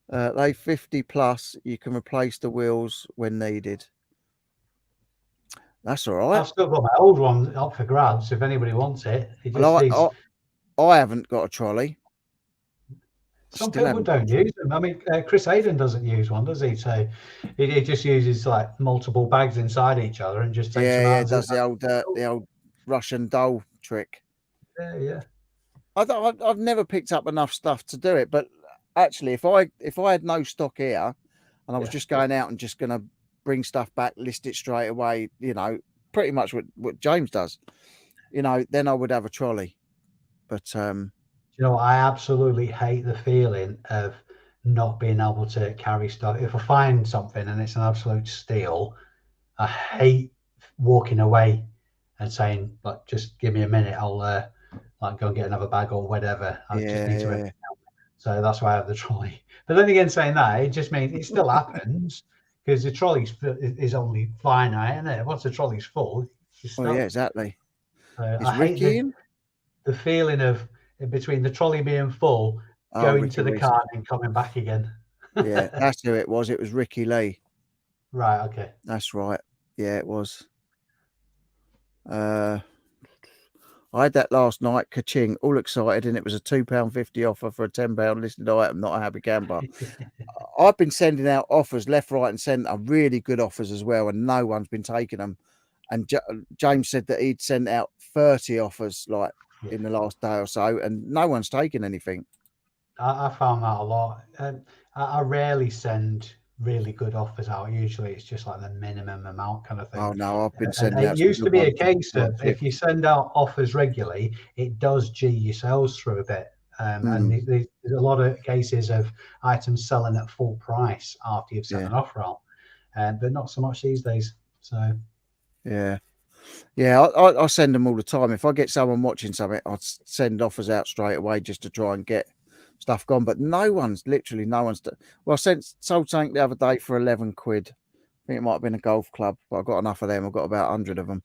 They 50 plus. You can replace the wheels when needed. That's all right. I've still got my old one up for grabs if anybody wants it. It just Well, needs. I haven't got a trolley. Some Still people haven't got a don't trolley. use them. I mean, Chris Hayden doesn't use one, does he? So he just uses like multiple bags inside each other and just takes them Yeah, out. yeah. Does the old Russian doll trick. Yeah. I've never picked up enough stuff to do it, but actually, if I had no stock here, and I was Yeah. just going out and just going to bring stuff back, list it straight away, pretty much what James does, then I would have a trolley. But I absolutely hate the feeling of not being able to carry stuff. If I find something and it's an absolute steal, I hate walking away and saying, like, just give me a minute, I'll like go and get another bag or whatever. I just need to. yeah, So that's why I have the trolley. But then again, saying that, it just means it still happens because the trolley is only finite, isn't it? Once the trolley's full, you're oh yeah, stuck. exactly. So Is I hate Ricky in? the feeling of between the trolley being full, Oh, going Ricky to the Reese. car and coming back again. Yeah, that's who it was. It was Ricky Lee. Right. Okay. That's right. Yeah, it was. I had that last night, ka-ching, all excited, and it was a £2.50 offer for a £10 listed item, not a happy camper. I've been sending out offers left, right, and centre, really good offers as well, and no one's been taking them. And James said that he'd sent out 30 offers like in the last day or so, and no one's taken anything. I found that a lot. I rarely send really good offers out. Usually it's just like the minimum amount kind of thing. Oh no, I've been And sending it out some used to good be a ones. case of if you send out offers regularly, it does G your sales through a bit. And there's a lot of cases of items selling at full price after you've sent an offer out, but not so much these days. So yeah. I send them all the time. If I get someone watching something, I'd send offers out straight away just to try and get stuff gone. But no one's. Well, I sold something the other day for 11 quid. I think it might have been a golf club, but I got enough of them. I've got about 100 of them.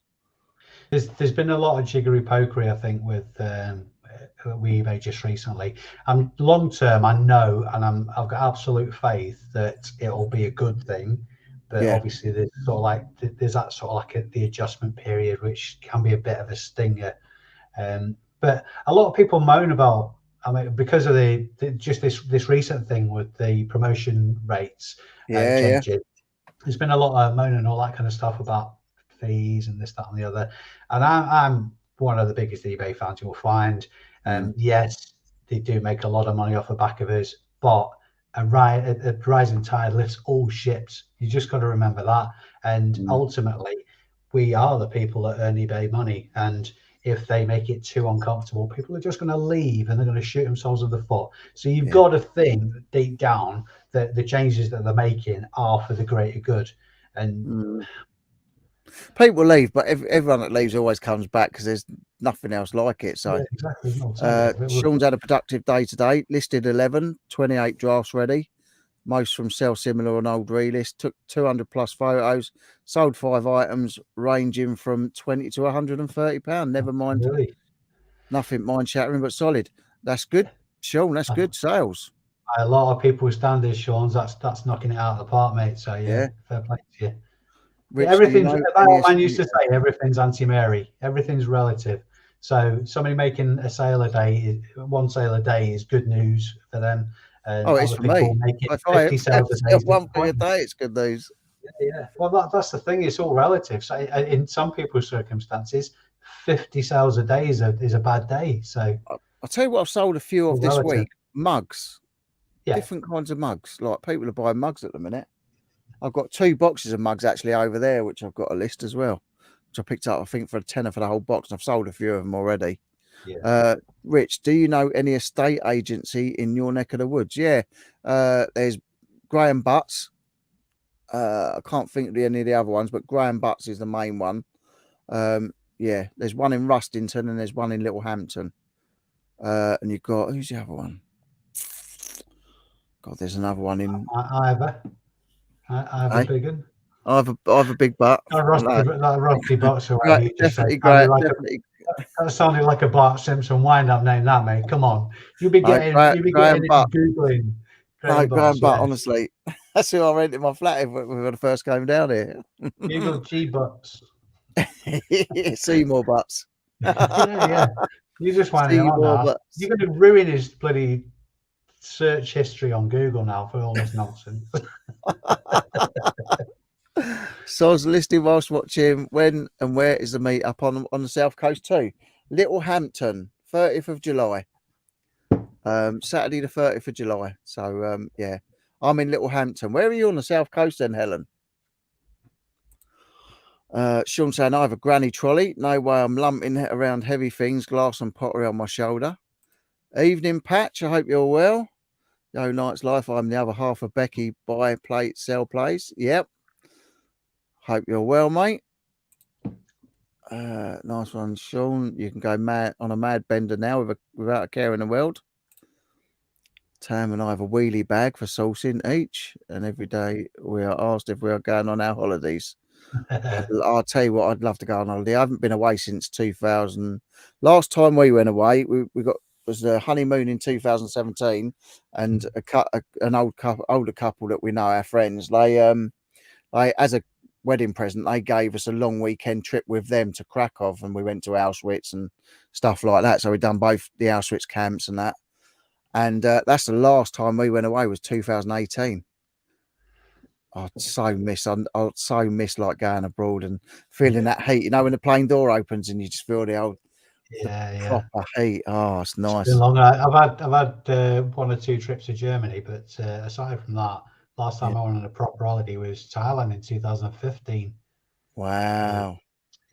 there's been a lot of jiggery pokery, I think, with eBay just recently. Long term, I know, and I've got absolute faith that it'll be a good thing. But obviously, there's that sort of like the adjustment period, which can be a bit of a stinger. But a lot of people moan about, I mean, because of just this recent thing with the promotion rates changing. There's been a lot of moan and all that kind of stuff about fees and this, that, and the other. And I'm one of the biggest eBay fans you'll find. Yes, they do make a lot of money off the back of us, but a rising tide lifts all ships. You just got to remember that. And ultimately, we are the people that earn eBay money. And if they make it too uncomfortable, people are just going to leave and they're going to shoot themselves in the foot. So you've got to think deep down that the changes that they're making are for the greater good. And people leave, but everyone that leaves always comes back because there's nothing else like it. So yeah, exactly. No, totally. Sean's had a productive day today. Listed 11, 28 drafts ready. Most from sell similar on old relist. Took 200 plus photos. Sold 5 items ranging from 20 to 130 pound. Never mind, Really, nothing mind shattering, but solid. That's good, Sean. That's good sales. a lot of people's standards, Sean's. That's knocking it out of the park, mate. So yeah, Yeah. fair play to you. Yeah, Rich, do you everything's. know My any? old man used to say everything's anti-Mary. Everything's relative. So somebody making a sale a day, one sale a day, is good news for them, and Oh, it's other for people me. making If I 50 sales a day sell is one thing a disappointing. day, it's good news. Yeah. Well, that's the thing. It's all relative. So in some people's circumstances, 50 sales a day is a bad day. So I'll tell you what I've sold a few all of this relative. week. Mugs. Yeah. Different kinds of mugs. Like people are buying mugs at the minute. I've got 2 boxes of mugs actually over there, which I've got a list as well, which I picked up, I think, for a tenner for the whole box. And I've sold a few of them already. Yeah. Rich, do you know any estate agency in your neck of the woods? Yeah. There's Graham Butts. I can't think of any of the other ones, but Graham Butts is the main one. Yeah, there's one in Rustington and there's one in Littlehampton. And you've got, who's the other one? God, there's another one in. I have a big one. I have a big butt. I know. That rusty box or whatever Right, you just said definitely sounded great. like Definitely. that sounded like a Bart Simpson wind-up name. That mate, come on, you'll be Graham getting Butt. in googling No, Graham Graham Butts. Butt. Yeah, Honestly, that's who I rented my flat when I first came down here. Google G Butts. Seymour Butts. Yeah. You're just winding him up Seymour now. Butts. You're going to ruin his bloody search history on Google now for all this nonsense. So I was listening whilst watching when and where is the meet up on the south coast too. Littlehampton, 30th of July. Saturday the 30th of July. So yeah, I'm in Littlehampton. Where are you on the south coast then, Helen? Sean saying I have a granny trolley. No way I'm lumping it around heavy things, glass and pottery on my shoulder. Evening Patch, I hope you're well. Yo Night's Life, I'm the other half of Becky, buy plate, sell plays. Yep. Hope you're well, mate. Nice one, Sean. You can go mad on a mad bender now without a care in the world. Tam and I have a wheelie bag for sourcing each, and every day we are asked if we are going on our holidays. I'll tell you what, I'd love to go on holiday. I haven't been away since 2000. Last time we went away, we got was a honeymoon in 2017, and an older couple that we know, our friends. They as a wedding present, they gave us a long weekend trip with them to Krakow, and we went to Auschwitz and stuff like that. So we done both the Auschwitz camps and that. And that's the last time we went away was 2018. I'd so miss like going abroad and feeling that heat. You know, when the plane door opens and you just feel the Yeah. proper heat. Oh, it's It's been nice. long. I've had 1 or 2 trips to Germany, but aside from that, last Yeah. time I went on a proper holiday was Thailand in 2015. Uh, Wow.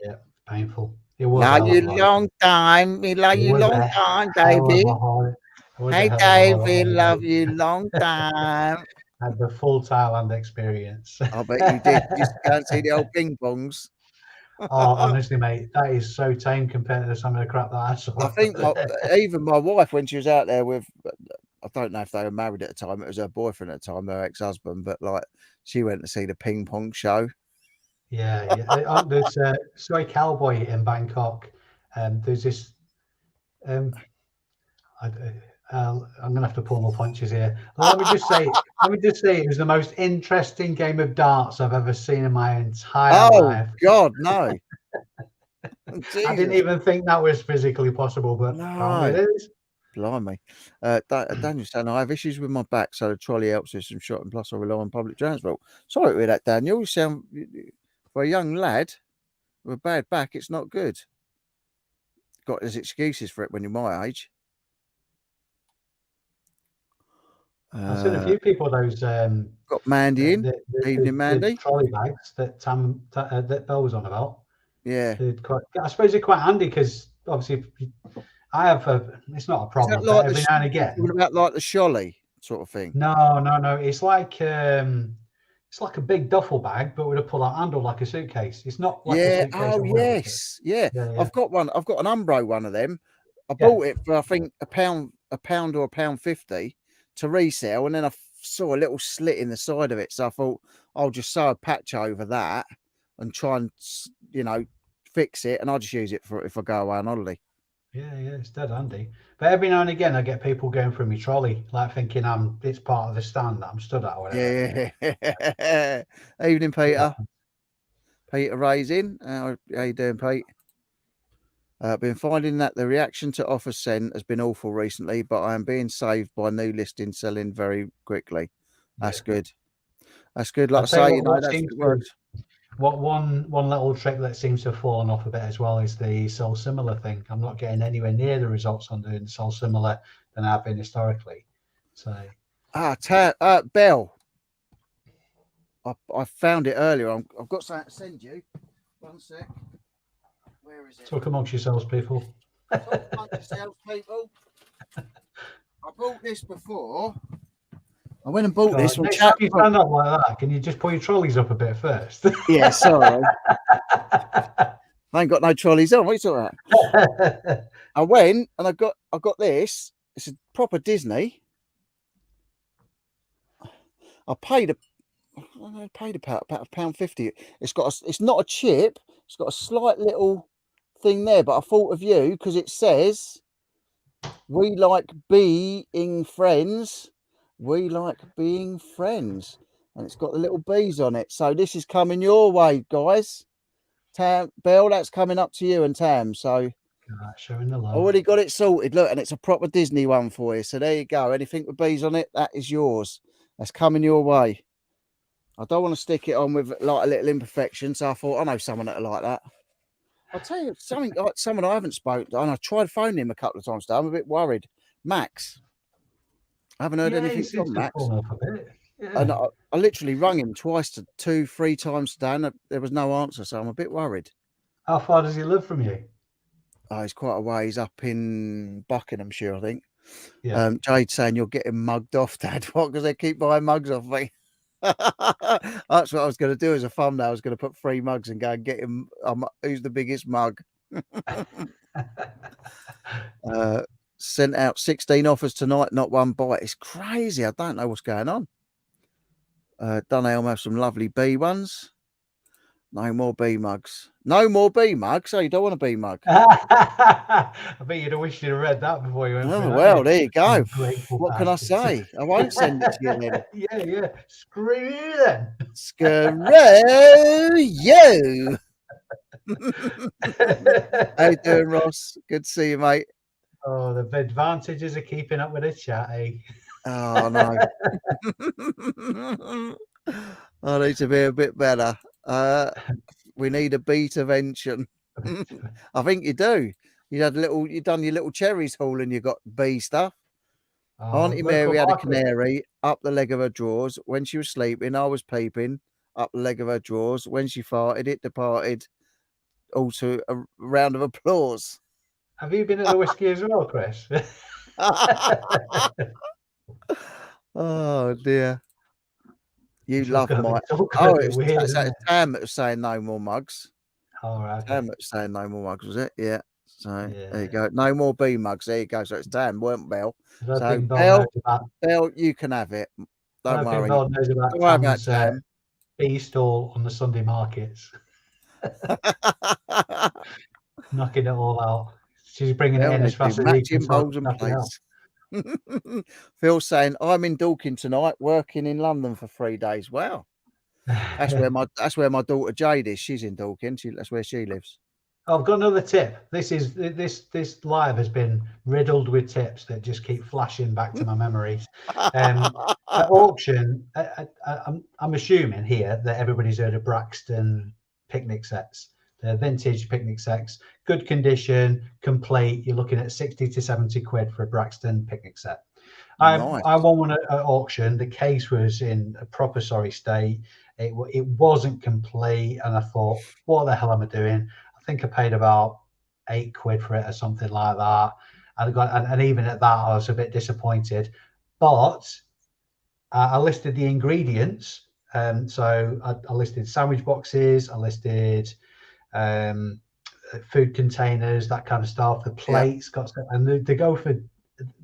yeah, painful. It was a Love hell of you a holiday. long time. We love It you was long a time, hell of Davey. a holiday. It was a Hey, hell of a Davey. holiday. Love you long time. Had the full Thailand experience. I bet you did. You used to go and see the old ping pongs. Oh, honestly, mate, that is so tame compared to some of the crap that I I saw. think even my wife, when she was out there with, I don't know if they were married at the time. It was her boyfriend at the time, her ex-husband. But like, she went to see the ping pong show. Yeah. There's Soy Cowboy in Bangkok. There's this. Um, I, I'm gonna have to pull my punches here. Let me just say, it was the most interesting game of darts I've ever seen in my entire Oh life. God, no, I didn't Jesus, even think that was physically possible, but apparently it no, is. blimey. Daniel's saying I have issues with my back, so the trolley helps with some shot, and plus I rely on public transport. Sorry to hear that, Daniel. You sound for a young lad with a bad back, it's not good. There's excuses for it when you're my age. I've seen a few people those Got Mandy in. Evening, the Mandy. trolley bags that that Bell was on about. Yeah. I suppose they're quite handy because obviously I have it's not a Is that problem, but like every now and again. talking about like the Sholly sort of thing? No. It's like a big duffel bag, but with a pull-out handle like a suitcase. It's not like a Yeah. suitcase Oh on wheels. yes. Yeah. Yeah. I've got one. I've got an Umbro one of them. I Yeah. bought it for I think a pound or £1.50 to resell, and then I saw a little slit in the side of it, so I thought I'll just sew a patch over that and try and fix it, and I'll just use it for if I go away on holiday. Yeah, it's dead handy. But every now and again, I get people going through my trolley, like thinking it's part of the stand that I'm stood at or whatever. Yeah. Evening, Peter. Peter Ray's in. How you doing, Pete? Been finding that the reaction to offers sent has been awful recently, but I am being saved by new listings selling very quickly. That's Yeah. good. That's good. Like I'll I tell you say, what that's seems what to works. one little trick that seems to have fallen off a bit as well is the soul similar thing. I'm not getting anywhere near the results on doing soul similar than I've been historically. So Bell. I found it earlier. I've got something to send you. One sec. Where is it? talk amongst yourselves, people. Talk amongst yourselves, people. I bought this before. I went and bought this from Next time chat. you stand up like that, can you just pull your trolleys up a bit first? Yeah, sorry. I ain't got no trolleys on. What are you talking about? I went and I got this. It's a proper Disney. I paid about £1.50. It's not a chip. It's got a slight little thing there, but I thought of you because it says we like being friends. We like being friends. And it's got the little bees on it. So this is coming your way, guys. Tam Bell, that's coming up to you and Tam. So showing the love. already got it sorted. Look, and it's a proper Disney one for you. So there you go. Anything with bees on it, that is yours. That's coming your way. I don't want to stick it on with like a little imperfection. So I thought, I know someone that'll like that. I'll tell you something, like someone I haven't spoken to, and I tried phoning him a couple of times today. I'm a bit worried. Max. I haven't heard anything from Max. Off a bit. Yeah. And I literally rung him twice to 2-3 times today, and there was no answer. So I'm a bit worried. How far does he live from you? Oh, he's quite a ways up in Buckinghamshire, I think. Yeah. Jade's saying you're getting mugged off, Dad. What? Because they keep buying mugs off me. That's what I was going to do as a thumbnail. I was going to put 3 mugs and go and get him. Who's the biggest mug? Sent out 16 offers tonight, not one bite. It's crazy. I don't know what's going on. Dunelm have some lovely bee ones. No more bee mugs. No more bee mugs. Oh, you don't want a bee mug? I bet you'd have wished you'd have read that before you went. Oh, well, there you go. What can I bastards. say? I won't send it to you then. Yeah. Screw you then. Screw you. How you doing, Ross? Good to see you, mate. Oh, the advantages of keeping up with the chat, eh? Oh, no. I need to be a bit better. We need a beat-avention. I think you do. You done your little cherries haul and you got bee stuff. Auntie Mary had a canary up the leg of her drawers. When she was sleeping, I was peeping up the leg of her drawers. When she farted, it departed. Also, a round of applause. Have you been at the whiskey as well, Chris? Oh, dear. You love my... Oh, it's Tam that was saying no more mugs. All right. Tam that was saying no more mugs, was it? Yeah. So there you go. No more bee mugs. There you go. So it's Tam, weren't Bell? So Bell, you can have it. Don't worry. Bell knows about Don't worry about Tam. Bee stall on the Sunday markets. Knocking it all out. She's bringing it in as fast as matching bowls and plates. Phil saying, I'm in Dorking tonight, working in London for 3 days. Wow. That's where my daughter Jade is. She's in Dorking. That's where she lives. I've got another tip. This live has been riddled with tips that just keep flashing back to my memories. At auction, I'm assuming here that everybody's heard of Braxton picnic sets. They're vintage picnic sets, good condition, complete. You're looking at 60 to 70 quid for a Braxton picnic set. I Nice. won one at auction. The case was in a proper sorry state. It wasn't complete, and I thought, what the hell am I doing? I think I paid about £8 for it or something like that. And even at that, I was a bit disappointed. But I listed the ingredients. So I listed sandwich boxes. I listed um, food containers, that kind of stuff. The Yeah. plates got, and they go for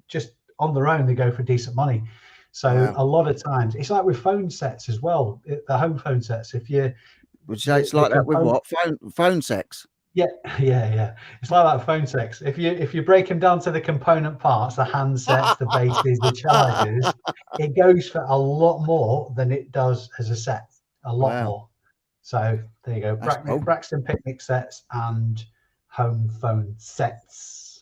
just on their own. They go for decent money. So Wow. a lot of times, it's like with phone sets as well. The home phone sets. If you Would you say it's the like that with component, what? Phone sex? yeah, yeah. It's like that phone sets. If you break them down to the component parts, the handsets, the bases, the chargers, it goes for a lot more than it does as a set. A lot Wow. more. So there you go. That's cool. Braxton picnic sets and home phone sets.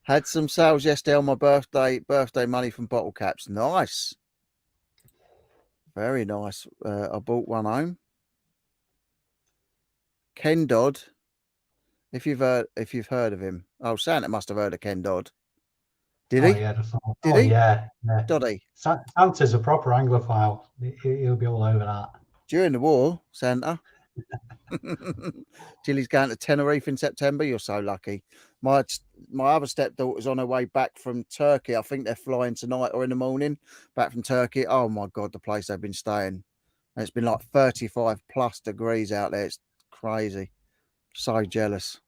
Had some sales yesterday on my birthday money from bottle caps. Nice. Very nice. I bought one home. Ken Dodd. If you've heard of him. Oh, Santa must have heard of Ken Dodd. Did Oh he? yeah, Did oh he? yeah, yeah. Doddy. Santa's a proper Anglophile. He'll be all over that. During the war, Santa. Jilly's going to Tenerife in September. You're so lucky. My my other stepdaughter's on her way back from Turkey. I think they're flying tonight or in the morning back from Turkey. Oh my God, the place they've been staying. And it's been like 35 plus degrees out there. It's crazy. So jealous.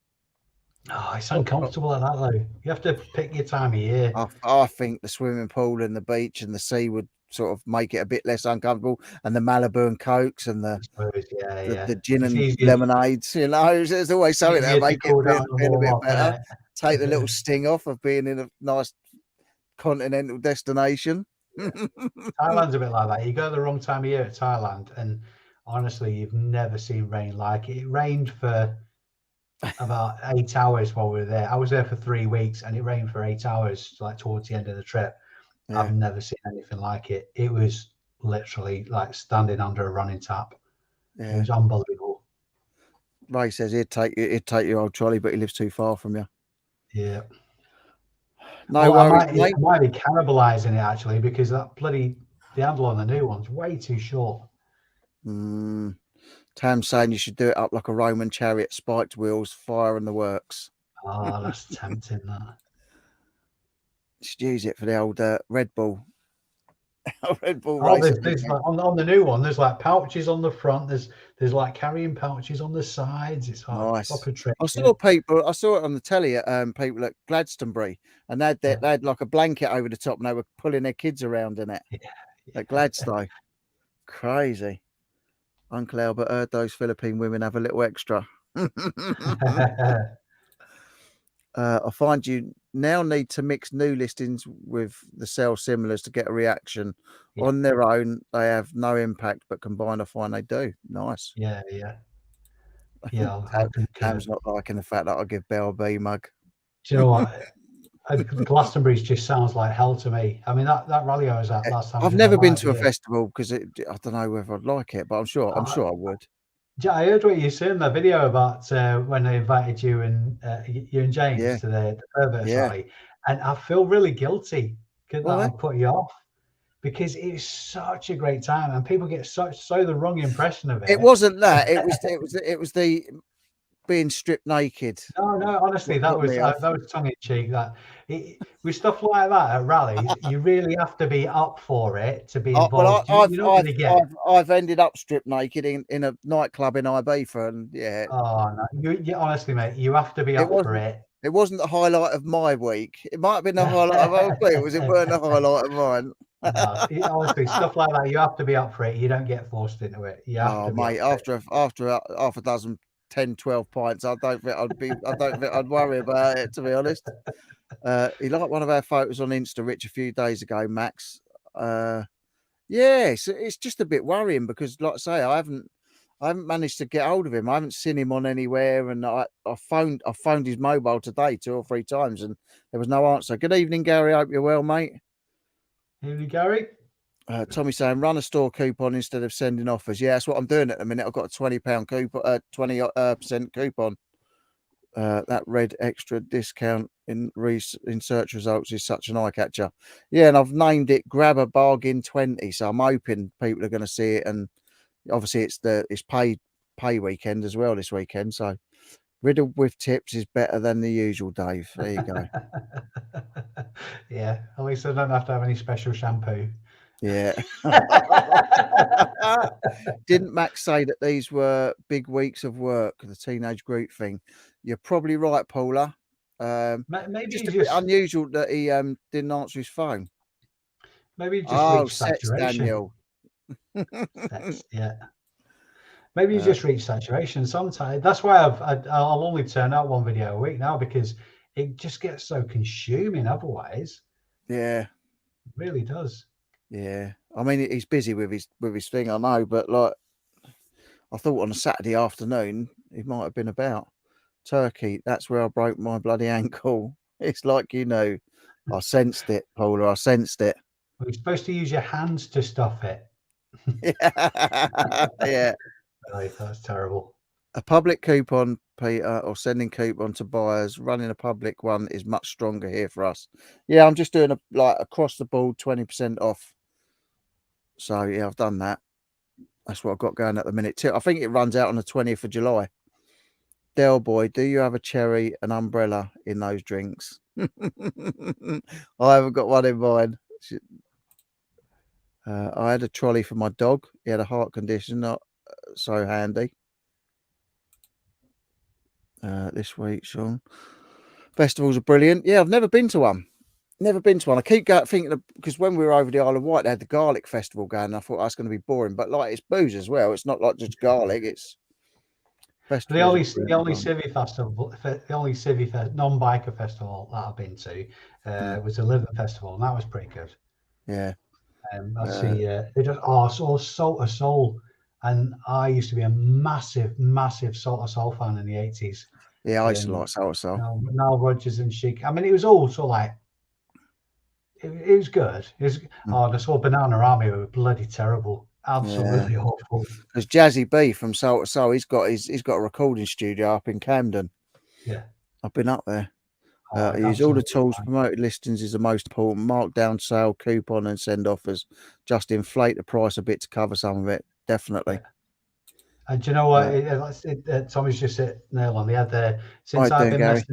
Oh, it's Oh, oh, uncomfortable at that though. You have to pick your time of year. I think the swimming pool and the beach and the sea would sort of make it a bit less uncomfortable. And the Malibu and Cokes and I suppose, yeah, yeah. the gin It's and easier lemonades, there's always something that'll to make it cool down and feel a warm bit up, better. Take the little innit? sting off of being in a nice continental destination. Thailand's a bit like that. You go the wrong time of year at Thailand, and honestly, you've never seen rain like it. It rained for about 8 hours while we were there. I was there for 3 weeks, and it rained for 8 hours, like towards the end of the trip. I've Yeah, never seen anything like it. It was literally like standing under a running tap. It yeah. was unbelievable. Ray says he'd take your old trolley, but he lives too far from you. Yeah. No Oh, I worries, might mate. I might be cannibalizing it actually because the handle on the new one's way too short. Tam's saying you should do it up like a Roman chariot, spiked wheels, fire in the works. Oh, that's tempting. That. You should use it for the old Red Bull. Red Bull Oh, race. there's like on the new one. There's like pouches on the front. There's like carrying pouches on the sides. It's Nice. proper trick. I saw people. I saw it on the telly at people at Gladstonebury, and they had like a blanket over the top, and they were pulling their kids around in it Yeah. at Gladstone. Crazy. Uncle Albert heard those Philippine women have a little extra. I find you now need to mix new listings with the sell similars to get a reaction. Yeah. On their own, they have no impact, but combined, I find they do. Nice. Yeah. I concur. Tam's not liking the fact that I give Bell a B mug. Do you know what? The Glastonbury's just sounds like hell to me. I mean, that rally I was at last time, I I've think that never been might to a be it. festival because I don't know whether I'd like it, but I'm sure I would. I heard what you said in the video about when they invited you and James Yeah, to the Perverse yeah. rally, and I feel really guilty that Well, I put you off because it's such a great time and people get so the wrong impression of it it. wasn't that. It was the being stripped naked. No, honestly, What put me off? that was tongue in cheek. With stuff like that at rallies, you really have to be up for it to be Well, involved. You're not going to get. I've ended up stripped naked in a nightclub in Ibiza, and yeah, Oh no, you honestly, mate, you have to be it up for wasn't. it. It wasn't the highlight of my week. It might have been the highlight of other people's. It weren't the highlight of mine. No, honestly, stuff like that, you have to be up for it. You don't get forced into it. You have Oh, to be up mate, for it. after half a dozen, 10, 12 pints, I don't think I'd worry about it, to be honest. He liked one of our photos on Insta, Rich, a few days ago, Max. Yeah, it's just a bit worrying because, like I say, I haven't managed to get hold of him. I haven't seen him on anywhere, and I phoned his mobile today 2 or 3 times, and there was no answer. Good evening, Gary. Hope you're well, mate. Evening, Gary. Tommy saying run a store coupon instead of sending offers. Yeah, that's what I'm doing at the minute. I've got a £20 coupon, 20% coupon. That red extra discount in search results is such an eye catcher. Yeah, and I've named it Grab a Bargain 20. So I'm hoping people are going to see it, and obviously it's pay weekend as well this weekend. So riddled with tips is better than the usual, Dave. There you go. Yeah, at least I don't have to have any special shampoo. Yeah. Didn't Max say that these were big weeks of work, the teenage group thing? You're probably right, Paula. Maybe Just you a bit just unusual that he didn't answer his phone. maybe you just Oh, reached sets saturation. Daniel. Yeah. Maybe you uh, just reach saturation sometimes. That's why I'll only turn out one video a week now, because it just gets so consuming otherwise. yeah, It really does. yeah. I mean, he's busy with his thing, I know, but like, I thought on a Saturday afternoon he might have been about Turkey. That's where I broke my bloody ankle. It's like I sensed it, Paula. I sensed it. You're supposed to use your hands to stuff it. Yeah. Right, that's terrible. A public coupon, Peter, or sending coupon to buyers, running a public one is much stronger here for us. Yeah, I'm just doing a like across the board 20% off. So yeah, I've done that. That's what I've got going at the minute too. I think it runs out on the 20th of July. Del boy, do you have a cherry, an umbrella in those drinks? I haven't got one in mine. I had a trolley for my dog. He had a heart condition, not so handy. This week, Sean. Festivals are brilliant. Yeah, I've never been to one. Never been to one. I keep thinking because when we were over the Isle of Wight, they had the garlic festival going. And I thought that's going to be boring, but like it's booze as well. It's not like just garlic. It's The festivals are only the brilliant only fun. civvy festival, the only civvy non-biker festival that I've been to Mm, was the Liver Festival, and that was pretty good. yeah, I uh, see. They just so Salt of Soul, and I used to be a massive Salt of Soul fan in the 80s. yeah. I used to And like salsa. Nile Rodgers and Chic. I mean, it was all sort of like it was good. Mm, The sort of Banana Army were bloody terrible, yeah, absolutely awful. because Jazzy B from Soul to Soul, he's got a recording studio up in Camden. Yeah, I've been up there. it's Use all the absolutely tools. fine. Promoted listings is the most important. Markdown sale, coupon, and send offers. Just inflate the price a bit to cover some of it. Yeah. Definitely. And do you know what? Uh, Tommy's just hit nail on the head there. I do, Gary.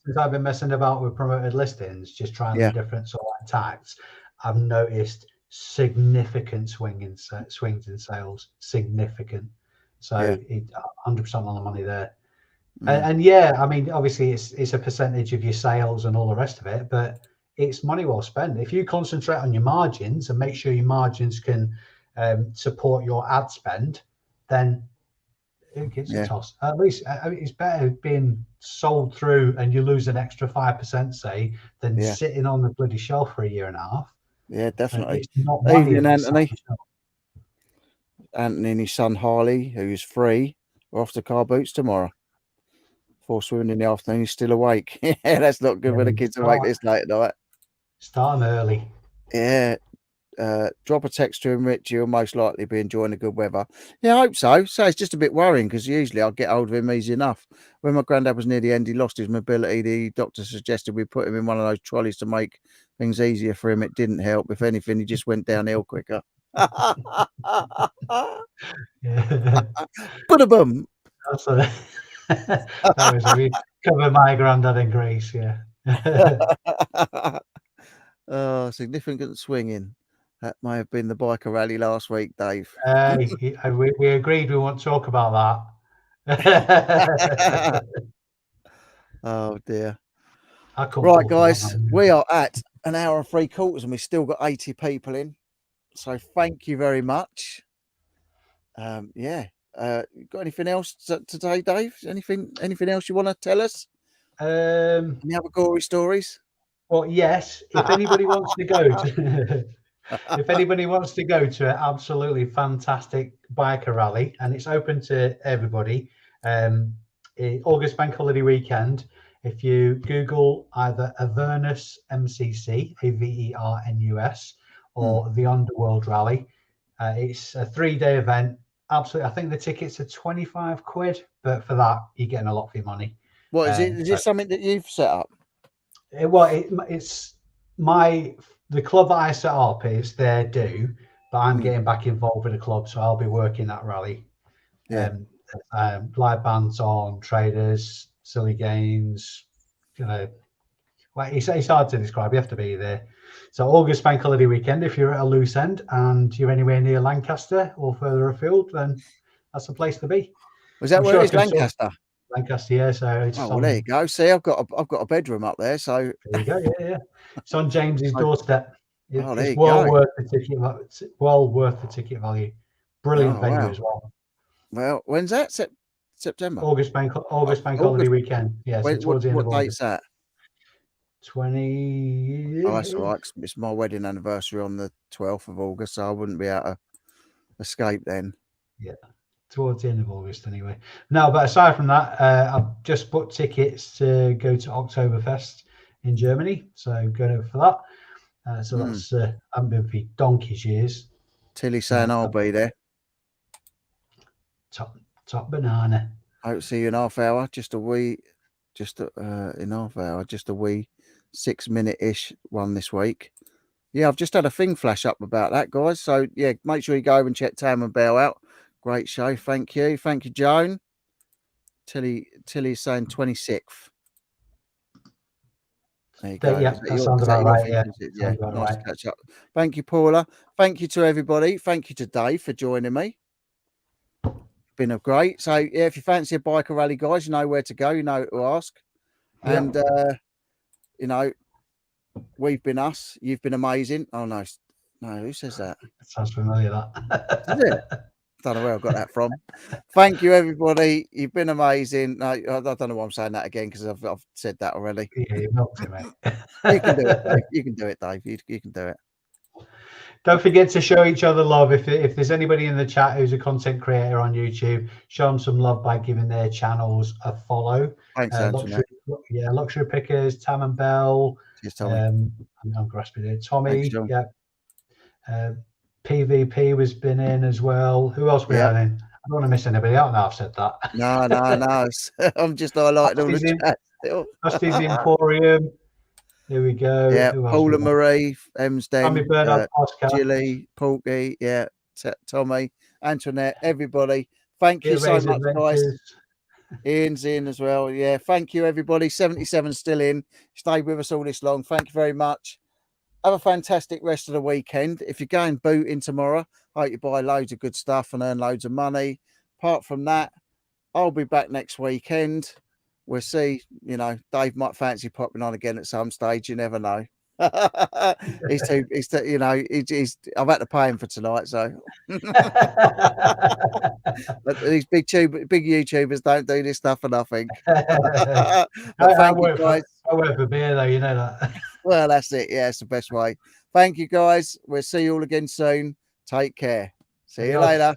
Since I've been messing about with promoted listings, just trying the Yeah, different sort of tags, I've noticed significant swings in sales. Significant. yeah. So 100% on the money there. Mm, And yeah, I mean, obviously it's a percentage of your sales and all the rest of it, but it's money well spent. If you concentrate on your margins and make sure your margins can support your ad spend, then who gives a yeah, toss? At least I mean, it's better being sold through and you lose an extra 5%, say, than yeah, sitting on the bloody shelf for a year and a half. yeah. Definitely. It's not money Evening, if it's sat on Anthony. the shelf. Anthony and his son Harley, who's free, are off to car boots tomorrow. Before swimming in the afternoon, he's still awake. Yeah, that's not good Yeah, when the you kids awake this late at night. start them early. Yeah, drop a text to him, Rich. He'll most likely be enjoying the good weather. Yeah, I hope so. So it's just a bit worrying because usually I'll get hold of him easy enough. When my granddad was near the end, he lost his mobility. The doctor suggested we put him in one of those trolleys to make things easier for him. It didn't help. If anything, he just went downhill quicker. Yeah. Ba-da-bum. That's a, that was a we cover my granddad in grease, yeah. Oh, significant swinging. That may have been the biker rally last week, Dave. We agreed we won't talk about that. Oh dear. I couldn't Right, pull for that, guys, man. we are at an hour and three quarters, and we've still got 80 people in. So thank you very much. Yeah. Got anything else today, Dave? Anything else you want to tell us? Any other gory stories? Well, yes, if anybody wants to go to if anybody wants to go to an absolutely fantastic biker rally, and it's open to everybody, August Bank Holiday weekend, if you Google either Avernus MCC, Avernus, Hmm, or the Underworld Rally, it's a 3-day event. Absolutely, I think the tickets are 25 quid, but for that, you're getting a lot for your money. What is it? Is So this something that you've set up? it's the club that I set up is their due, but I'm getting back involved with the club, so I'll be working that rally. Yeah. Live bands on, traders, silly games, like it's hard to describe. You have to be there. So August bank holiday weekend, if you're at a loose end and you're anywhere near Lancaster or further afield, then that's the place to be. Was that I'm where sure it I is, can sort Lancaster? Lancaster, yeah. So it's Oh, well, there you on. go. See, I've got a bedroom up there, so There you go. Yeah, yeah. It's on James's doorstep. oh, there It's you well go. worth the ticket. It's well worth the ticket value. Brilliant Oh, venue wow. as well. Well, when's that? September. August bank holiday August. weekend. Yeah, so When, towards the end of what date's August. that? 20. Oh, that's all right. It's my wedding anniversary on the 12th of August, so I wouldn't be able to escape then. Yeah, towards the end of August anyway. No, but aside from that, I've just booked tickets to go to Oktoberfest in Germany. So going over for that. So that's I haven't been for donkey's years. Tilly's saying I'll be there. Top banana. I hope to see you in half hour. Just a wee 6-minute-ish one this week. Yeah, I've just had a thing flash up about that, guys. So yeah, make sure you go over and check Tam and Bell out. Great show. Thank you, Joan. Tilly's saying 26th. There you go. Yeah, that sounds about right. Yeah, yeah, nice to catch up. Thank you, Paula. Thank you to everybody. Thank you to Dave for joining me. Been a great. So yeah, if you fancy a biker rally, guys, you know where to go. You know who to ask. And we've been us. You've been amazing. Oh no, who says that? Sounds familiar. That. Is it? Don't know where I got that from. Thank you, everybody. You've been amazing. No, I don't know why I'm saying that again because I've said that already. Yeah, you milked it, mate. You can do it, Dave. You can do it, Dave. You can do it. Don't forget to show each other love. If there's anybody in the chat who's a content creator on YouTube, show them some love by giving their channels a follow. Thanks, Anthony. Luxury Pickers, Tam and Bell. Cheers, Tommy. I'm grasping it. Tommy. Thanks, yeah. PVP has been in as well. Who else we had in? I don't want to miss anybody out now. I've said that. No. I'm just highlighting all the chat still. Dusty's Emporium. Here we go. Yeah, Paula Marie, Emsden, Jilly, Porky, yeah, Tommy, Antoinette, everybody. Thank you so much, guys. Ian's in as well. Yeah, thank you, everybody. 77 still in. Stayed with us all this long. Thank you very much. Have a fantastic rest of the weekend. If you're going booting tomorrow, I hope you buy loads of good stuff and earn loads of money. Apart from that, I'll be back next weekend. We'll see. Dave might fancy popping on again at some stage. You never know. I've had to pay him for tonight, so. But these big YouTubers don't do this stuff for nothing. But thank you, guys. I work for beer, though. You know that. Well, that's it. Yeah, it's the best way. Thank you, guys. We'll see you all again soon. Take care. See you later.